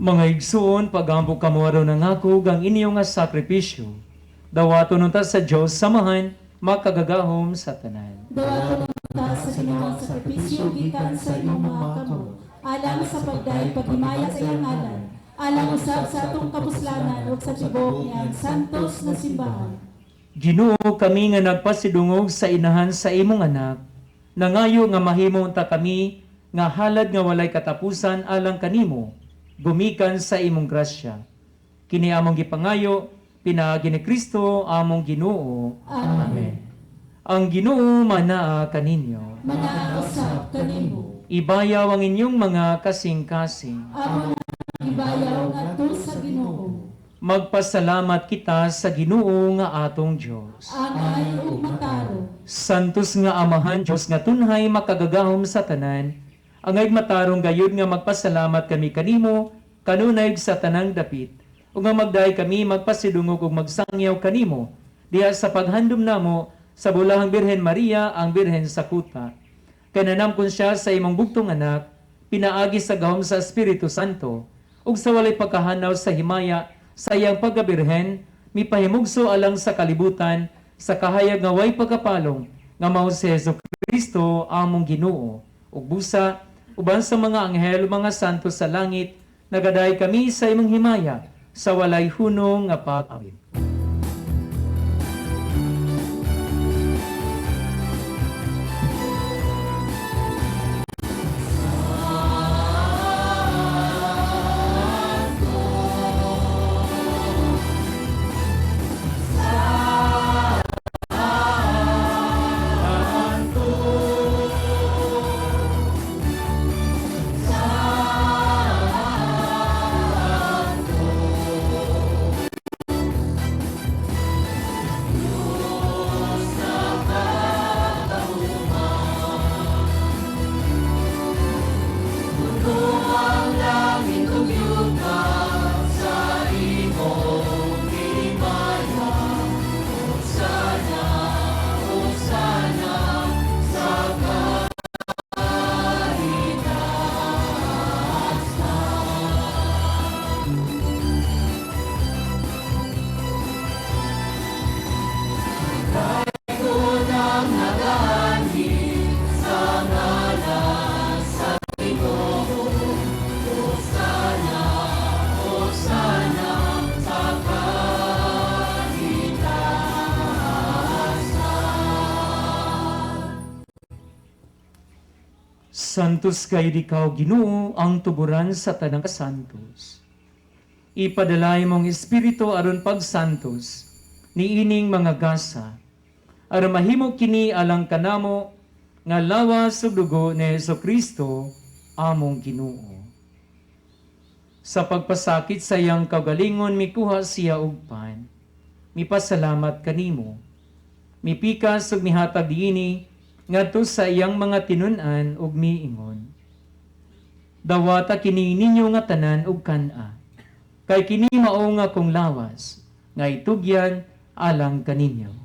Mga igsuon, pagampo kamo araw ng ako, ang inyong nga sakripisyo. Dawato nun ta sa Diyos, samahan, makagagahom sa tanan. Dawato ta sa Ginoo sa sakripisyo gikan sa imong mga kamo, alang sa pagday paghimaya sa iyang ngalan, alang usab sa atong kapuslanan ug sa tibok niyang santos nga simbahan. Ginoo, kami nga nagpasidungog sa inahan sa imong anak, nangayo nga mahimong ta kami nga halad nga walay katapusan alang kanimo, gumikan sa imong grasya. Kini among gipangayo, pinaagi ni Kristo among Ginoo. Amen. Ang Ginoo manaa kaninyo. Manausap kanimo. Ibayaw ang inyong mga kasing-kasing. Amo ibayaw ngadto sa Ginoo. Magpasalamat kita sa Ginoo nga atong Dios. Angay ug mataro. Santos nga Amahan Dios nga tunhay makagagahom sa tanan, angay matarong gayud nga magpasalamat kami kanimo kanunay sa tanang dapit. Ug nga magdaay kami magpasidungog ug magsangyaw kanimo diha sa paghandom namo sa bulahang Birhen Maria ang Birhen sa Cotta. Kananam kun siya sa imong bugtong anak, pinaagi sa gahom sa Espiritu Santo ug sa walay pagkahanaw sa himaya sa iyang pagkabirhen, mipahimugso alang sa kalibutan sa kahayag nga way pagkapalong nga mao si Jesucristo among Ginoo. Ug busa uban sa mga anghel mga santo sa langit, nagaday kami sa imong himaya sa walay hunong nga pag-awit. Santos kayo ikaw, Ginoo, ang tuburan sa tanang kasantos. Ipadalay mong Espiritu aron pagsantos, niining mga gasa, aron mahimo kini alang kanamo, nga lawas ug dugo ni Jesucristo, among Ginoo. Sa pagpasakit sa iyang kaugalingon, mikuha siya og pan, mipasalamat kanimo, mipikas ug mihatag diini, ngadto sa iyang mga tinun-an ug miingon. Dawata kini ninyo nga tanan ug kan-a, kay kini mao nga kong lawas, nga itugyan alang kaninyo.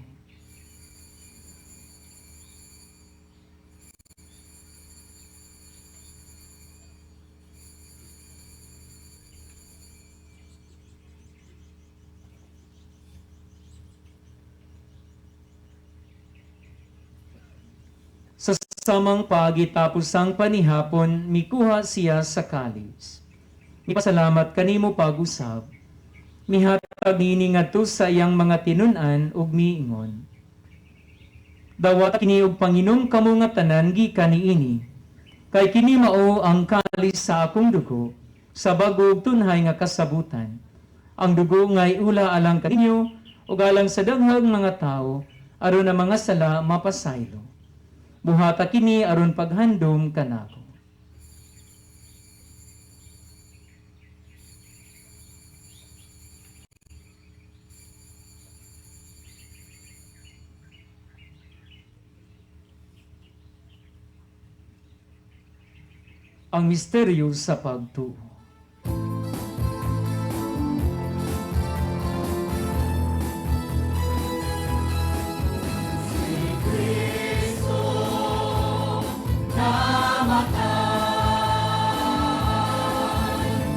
Sa samang pagitapos ang panihapon, mikuha siya sa kalis. Ipasalamat kanimo pag-usab. Mihatag nini ngadto sa iyang mga tinun-an ug miingon. Dawat kini og Panginom kamo nga tanan gikan niini. Kay kini mao ang kalis sa akong dugo, sa bag-o tunhay nga kasabutan. Ang dugo nga'y ula alang kaninyo ug alang sa daghang mga tawo aron ang mga sala mapasaylo. Buhata kini aron paghandom kanako. Ang misteryo sa pagtuo.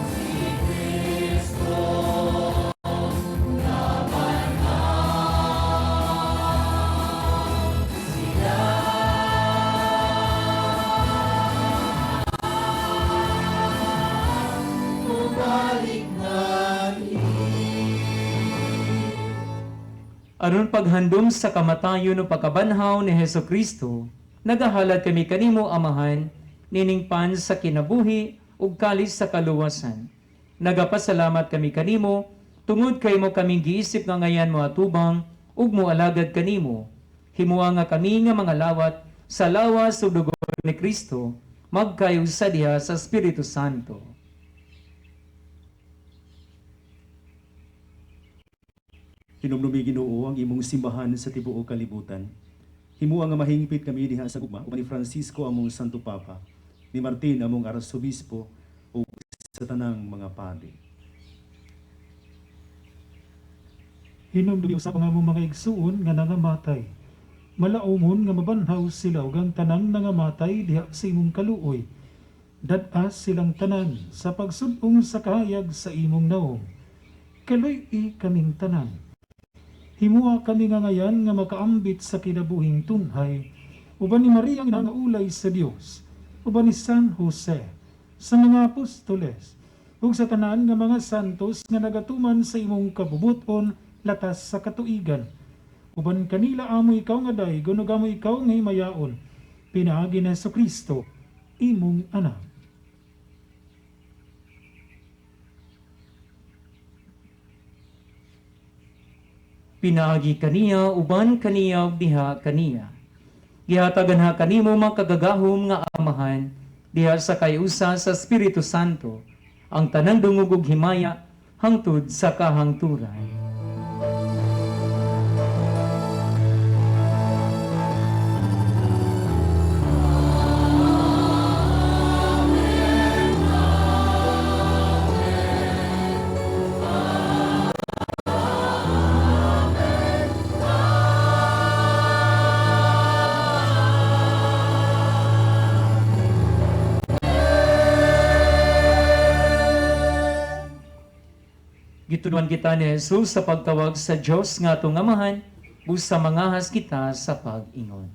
Si aron paghandom sa kamatayon o pagkabanhaw ni Heso Kristo, nagahalad kami kanimo, Amahan, niningpan sa kinabuhi ug kalis sa kaluwasan. Nagapasalamat kami kanimo, tungod kay mo kaming giisip nga ngayan mo atubang, ug mo alagad kanimo. Himuha nga kami nga mga lawat sa lawas ug dugo ni Kristo, magkayusa diha sa Espiritu Santo. Hinumdumi Ginoo ang imong simbahan sa tibuok kalibutan. Himuha nga mahingpit kami diha sa gugma ni Francisco among Santo Papa, ni Martin among Arsobispo ug sa tanang mga padre. Hinumdumi usab ang among mga igsuon nga nangamatay. Malaumon nga mabanhaw sila ug ang tanang nangamatay diha sa imong kaluoy. Dadas silang tanan sa pagsud-ong sa kahayag sa imong naong. Kaloy-i kaming tanan. Himuha kami nga ngayan nga makaambit sa kinabuhing tunhay, uban ni Maria nga nangaulay sa Dios, uban ni San Jose, sa mga apostoles, ug sa tanan nga mga santos nga nagatuman sa imong kabubuton latas sa katuigan. Uban kanila amo ikaw nga daygon ug amo ikaw nga himayaon, pinaagi ni Jesucristo, imong anak. Pinaagi kaniya, uban kaniya, ug diha kaniya. Gihatagan ha kanimo mga kagagahom nga Amahan, diha sa kayusa sa Espiritu Santo, ang tanang dungog ug himaya, hangtod sa kahangturan. Gituduan kita ni Jesus sa pagtawag sa Diyos nga atong Amahan, busa mangahas kita sa pag-ingon.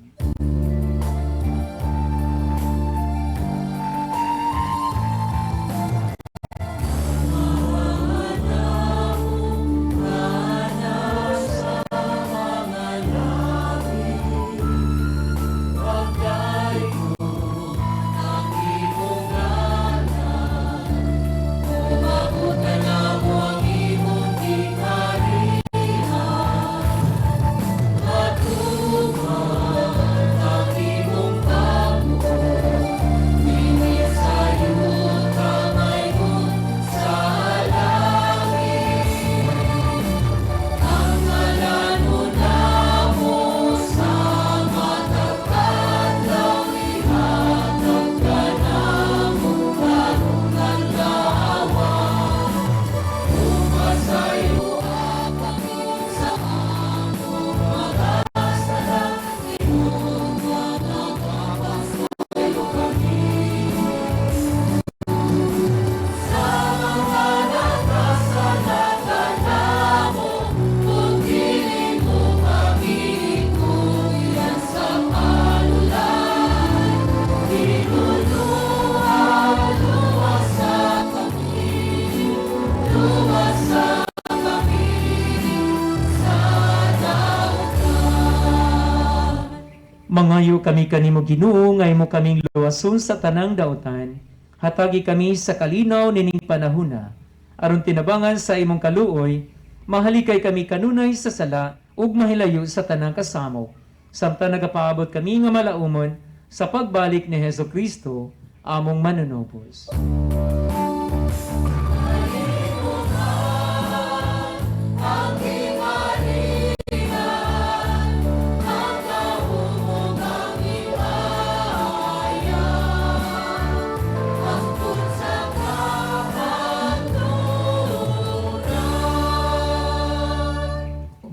Mangayo kami kanimo Ginoo, nga imo kaming luwason sa tanang daotan, hatagi kami sa kalinaw nining panahuna, aron tinabangan sa imong kaluoy, mahalikay kami kanunay sa sala, ug mahilayo sa tanang kasamo, samtang nagapaabot kami nga malaumon sa pagbalik ni Heso Kristo, among manunubos.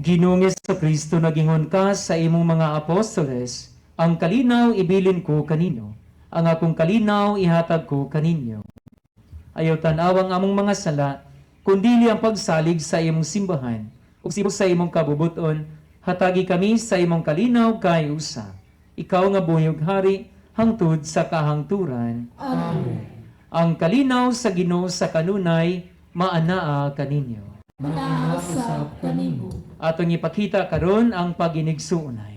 Ginoong Jesucristo, nagingon ka sa imong mga apostoles, ang kalinaw ibilin ko kanino, ang akong kalinaw ihatag ko kaninyo. Ayaw tanawang among mga sala, kundili ang pagsalig sa imong simbahan, ug sibok sa imong kabubuton, hatagi kami sa imong kalinaw kay usa. Ikaw nga buyog hari, hangtod sa kahangturan. Amen. Ang kalinaw sa Ginoo sa kanunay, maanaa kaninyo. manaasap kanimo. Atong ipakita karon ang paginigsuonay.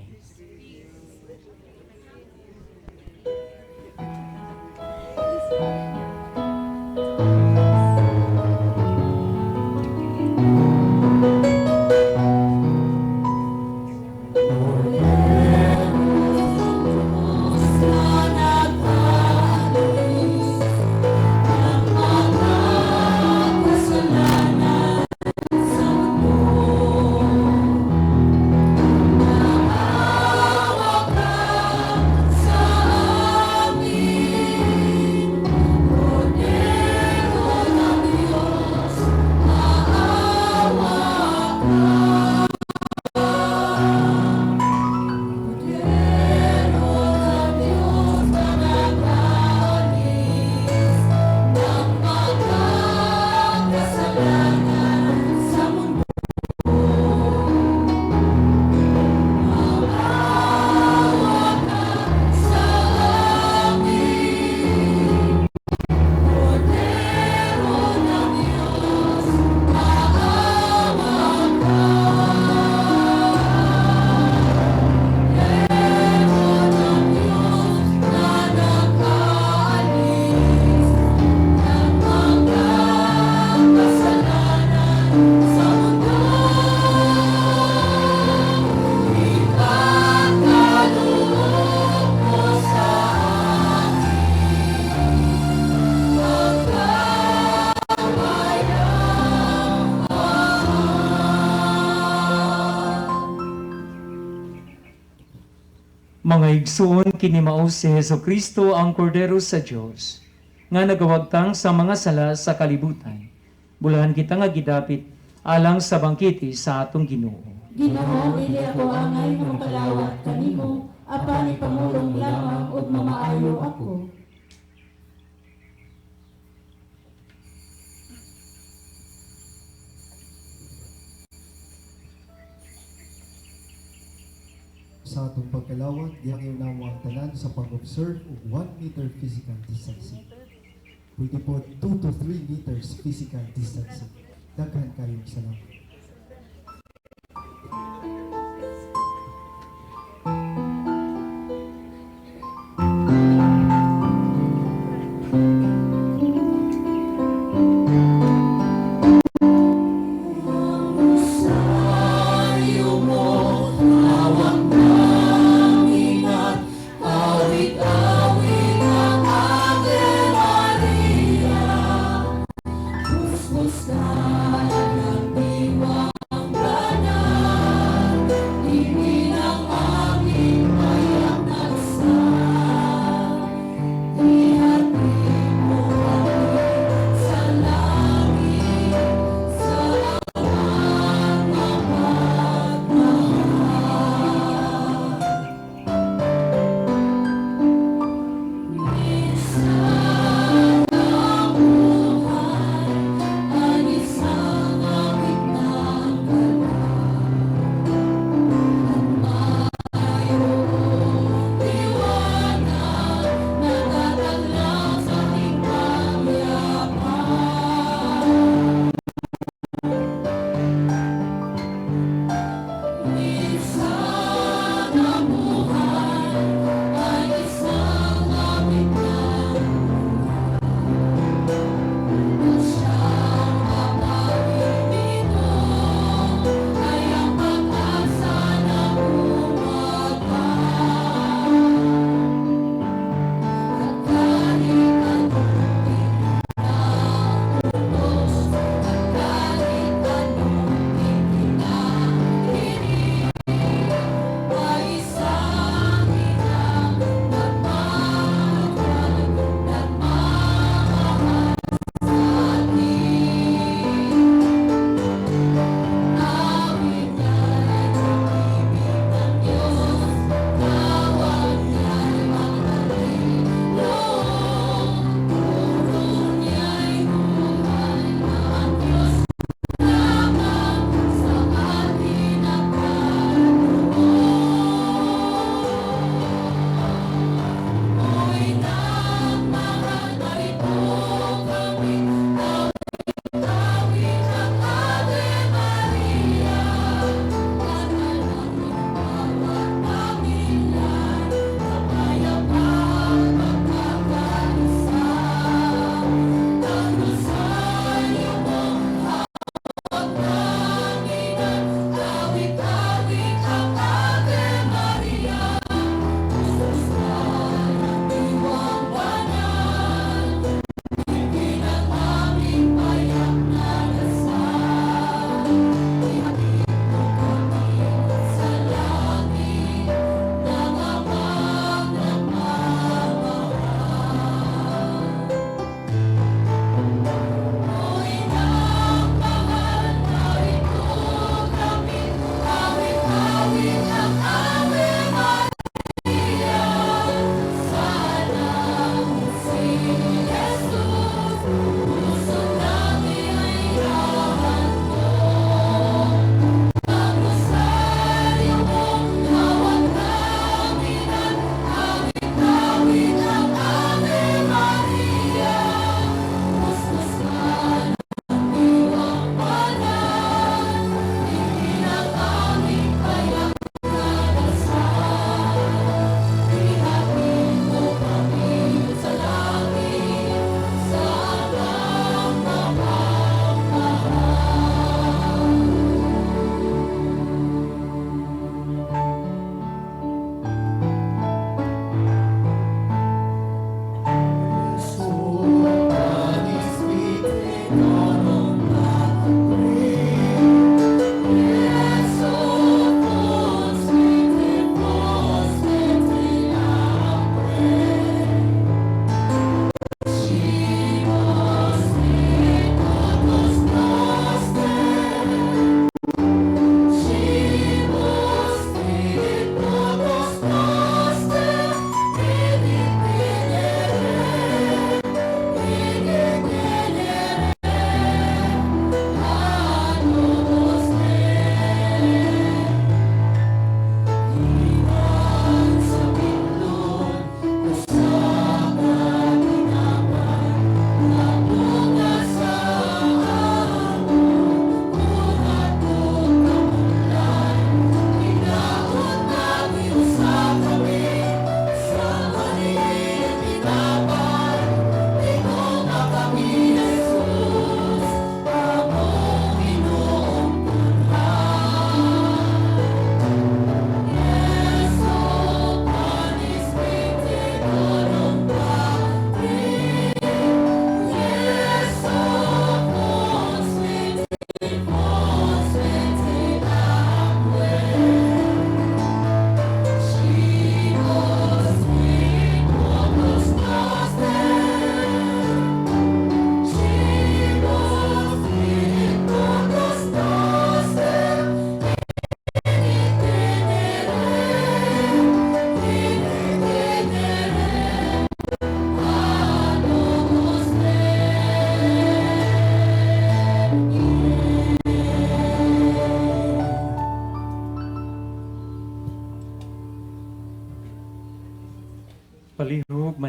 Mga igsoon, kini mao si Hesukristo ang kordero sa Dios nga nagawagtang sa mga sala sa kalibutan. Bulahan kita nga gidapit alang sa bangkiti sa atong Ginoo. Ginoo, dili ako angay nga makalawat kanimo, apan ipamulong lamang ug mamaayo ako. Sa atong pagkalawat, diyan kayo naman ang tanan sa pag-observe o 1 meter physical distancing. Pwede po 2 to 3 meters physical distancing. Daghan kayong salamat. Buscar ang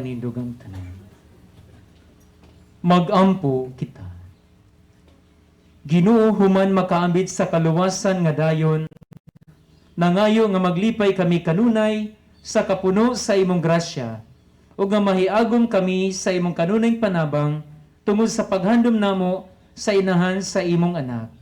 kanindugang tanan. Magampo kita. Ginoo human makaambit sa kaluwasan nga dayon, nangayo nga maglipay kami kanunay sa kapuno sa imong grasya, o nga mahiagom kami sa imong kanunay panabang tungod sa paghandom namo sa inahan sa imong anak.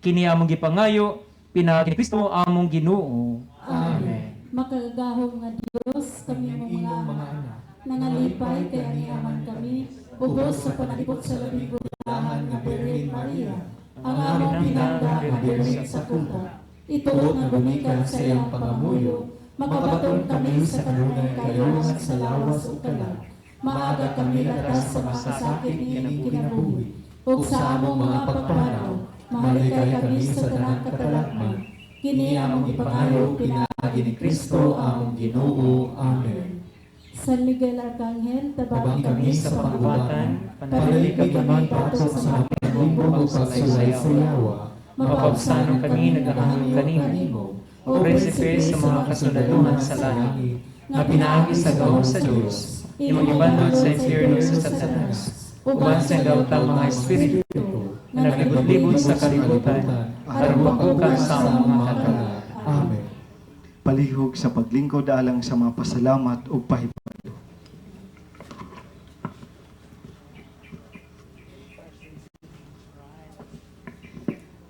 Kini among gipangayo, pinaagi ni Kristo among Ginoo. Amen. Makagahom nga Dios kami mong mga anak, nangalipay kay aniaman kami, ubos sa panalipot sa labing bulahan nga Birhen Maria, ang among pinangga nga Birhen sa Cotta. Ito nga gumikan sa iyang pangamuyo, makabaton kami sa kanunay kayo sa lawas o kalag. Maaga kami latas sa masasakit ni kinabuhi, ug sa among mga pagpanaw, malikay kami sa tanang katalakman. Kini among ipangayo, pinaagi ni Kristo among Ginoo. Amen. San Miguel Arcangel, tabang kami sa pangubatan, panalig kami pato sa mga pinagbumbog sa sayaw-sayawa, mapapsano kami nagahangong kanimo, o prinsipe sa mga kasundaluhan sa langit, nga pinaagi sa gawong sa Diyos, imong ibandod sa impyerno sa Satanas, uban sa daotang mga espiritu, na naglibot-libot sa kalibutan, aron makukan sa among mga hatala. Amen. Palihog sa paglingkod alang sa mga pasalamat o pahipado.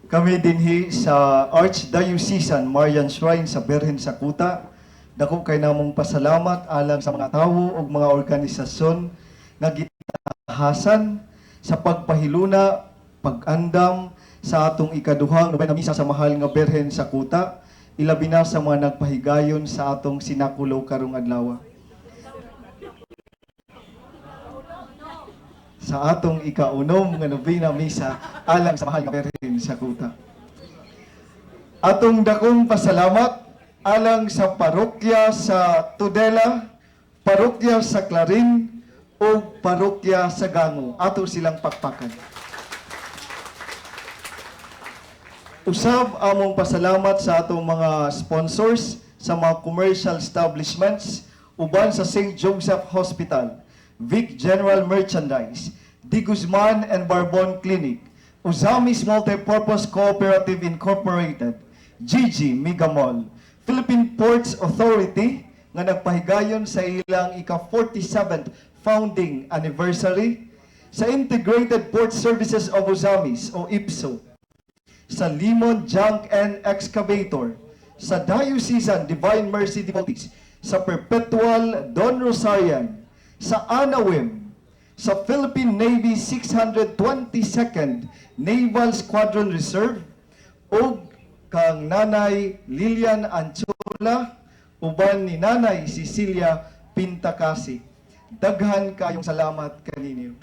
Kami dinhi sa Archdiocesan Marian Shrine sa Birhen sa Cotta, dako kay namong pasalamat alang sa mga tawo ug mga organisasyon nga gitahasan sa pagpahiluna, pag-andam sa atong ikaduhang Novena Misa sa mahal nga Birhen sa Cotta, ilabi na sa mga nagpahigayon sa atong sinakulo karong adlaw. Sa atong Ika-Unom nga Novena Misa alang sa mahal nga Birhen sa Cotta. Atong dakong pasalamat alang sa parokya sa Tudela, parokya sa Clarin, o parokya sa Gango. Ato silang pakpakan. Usab among pasalamat sa atong mga sponsors sa mga commercial establishments, uban sa St. Joseph Hospital, Vic General Merchandise, Di Guzman and Barbon Clinic, Uzamis Multipurpose Cooperative Incorporated, Gigi Mega Mall, Philippine Ports Authority nga nagpahigayon sa ilang ika-47th founding anniversary, sa Integrated Port Services of Uzamis o IPSO, sa Limon Junk and Excavator, sa Diocesan Divine Mercy Devotees, sa Perpetual Don Rosarian, sa Anawim, sa Philippine Navy 622nd Naval Squadron Reserve, o kang Nanay Lilian Anchola, uban ni Nanay Cecilia Pintacasi. Daghan kayong salamat kaninyo.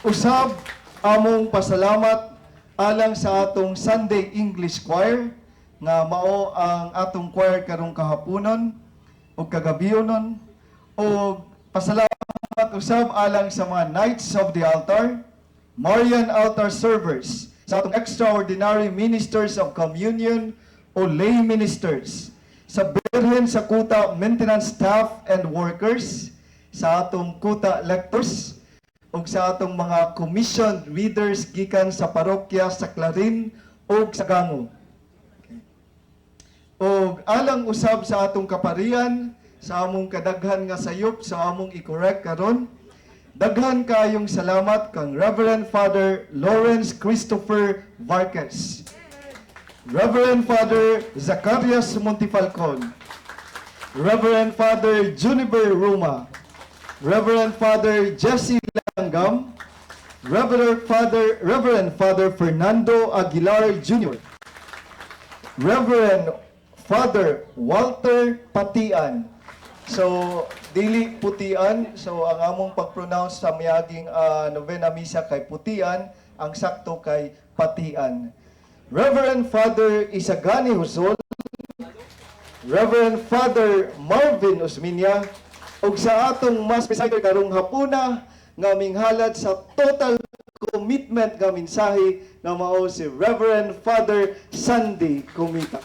Usab among pasalamat alang sa atong Sunday English Choir, nga mao ang atong choir karong kahaponon o kagabionon, o pasalamat usab alang sa mga Knights of the Altar, Marian Altar Servers, sa atong extraordinary ministers of communion o lay ministers, sa Birhen sa Cotta maintenance staff and workers, sa atong Cotta lectors, ug sa atong mga commissioned readers gikan sa parokya sa Clarin ug sa Gango. O alang usab sa atong kaparian, sa among kadaghan nga sayop sa among i-correct karon, daghan kayong salamat kang Reverend Father Lawrence Christopher Vargas, Reverend Father Zacarias Montefalcon, Reverend Father Juniper Ruma, Reverend Father Jesse Langgam, Reverend Father Fernando Aguilar Jr., Reverend Father Walter Patian. So, dili Putian. So, ang among pag-pronounce sa miyaging Novena Misa kay Putian, ang sakto kay Patian. Reverend Father Isagani Huzol, Reverend Father Marvin Osminia, ug sa atong mas presider karong hapuna nga minghalad sa total commitment nga mensahe na mao si Reverend Father Sandy Kumita.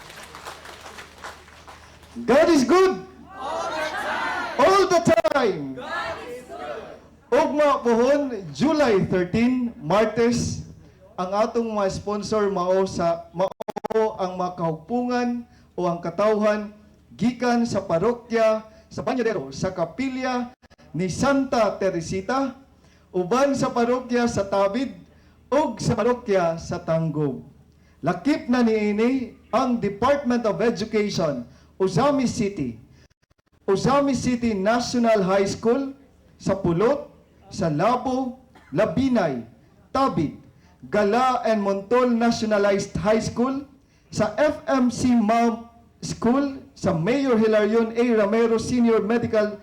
God is good. All the time. Ugma pohon, July 13, Martes, ang atong mga sponsor mao ang makahugpungan o ang katawhan gikan sa parokya sa Banyadero sa kapilya ni Santa Teresita, uban sa parokya sa Tabid ug sa parokya sa Tanggob. Lakip na niini ang Department of Education, Uzami City National High School sa Pulot, sa Labo, Labinay, Tabid, Gala and Montol Nationalized High School, sa FMC Mount School, sa Mayor Hilarion A. Ramero Senior Medical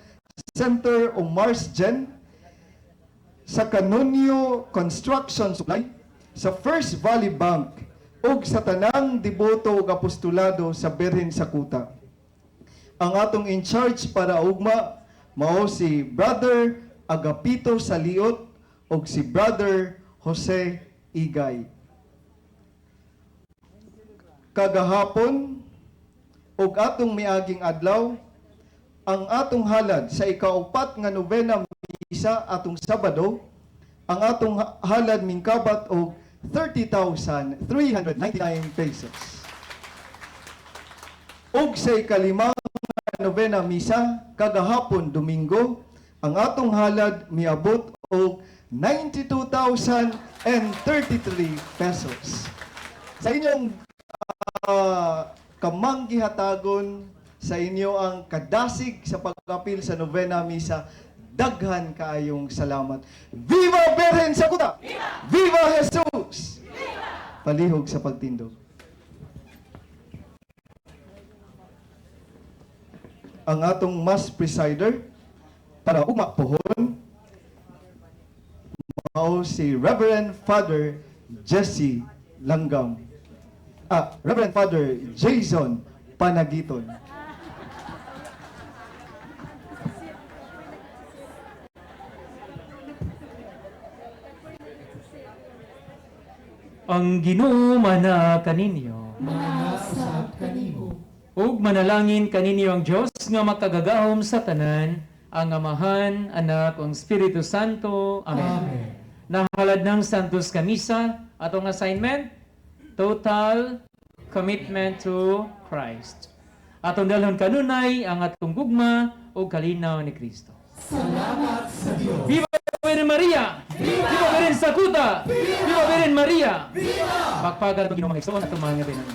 Center o Marsgen, sa Canonio Construction Supply, sa First Valley Bank, ug sa tanang deboto ug apostolado sa Birhen sa Cotta. Ang atong in charge para ugma mao si Brother Agapito Saliot ug si Brother Jose Igay. Kagahapon ug atong miaging adlaw, ang atong halad sa ika-4 nga Novena Misa atong Sabado, ang atong halad mingkabat og 30,399 pesos. Ug sa ika-5 nga Novena Misa kagahapon Domingo, ang atong halad miabot og 92,033 pesos. Sa inyong kamanggihatagon, sa inyo ang kadasig sa pag-apil sa Novena Misa, daghan kaayong salamat. Viva Birhen sa Cotta! Viva Jesus! Palihog sa pagtindog. Ang atong mass presider para umapohon mao si Reverend Father Jesse Langgam. Reverend Father Jason Panagiton. Ang Ginoo mana kaninyo. Manasab kanimo. Ug manalangin kaninyo ang Dios nga makagagahom sa tanan, ang Amahan, Anak, ug Espiritu Santo. Amen. Nahalad ng Santos Kamisa, atong assignment, total commitment to Christ. Atong dalhon kanunay ang atong gugma o kalinaw ni Kristo. Salamat sa Diyos. Viva Birhen Maria! Viva Birhen sa Cotta! Viva Birhen Maria! Viva! Pagpagal pag Ginoong Igsoon at mga ngabinan.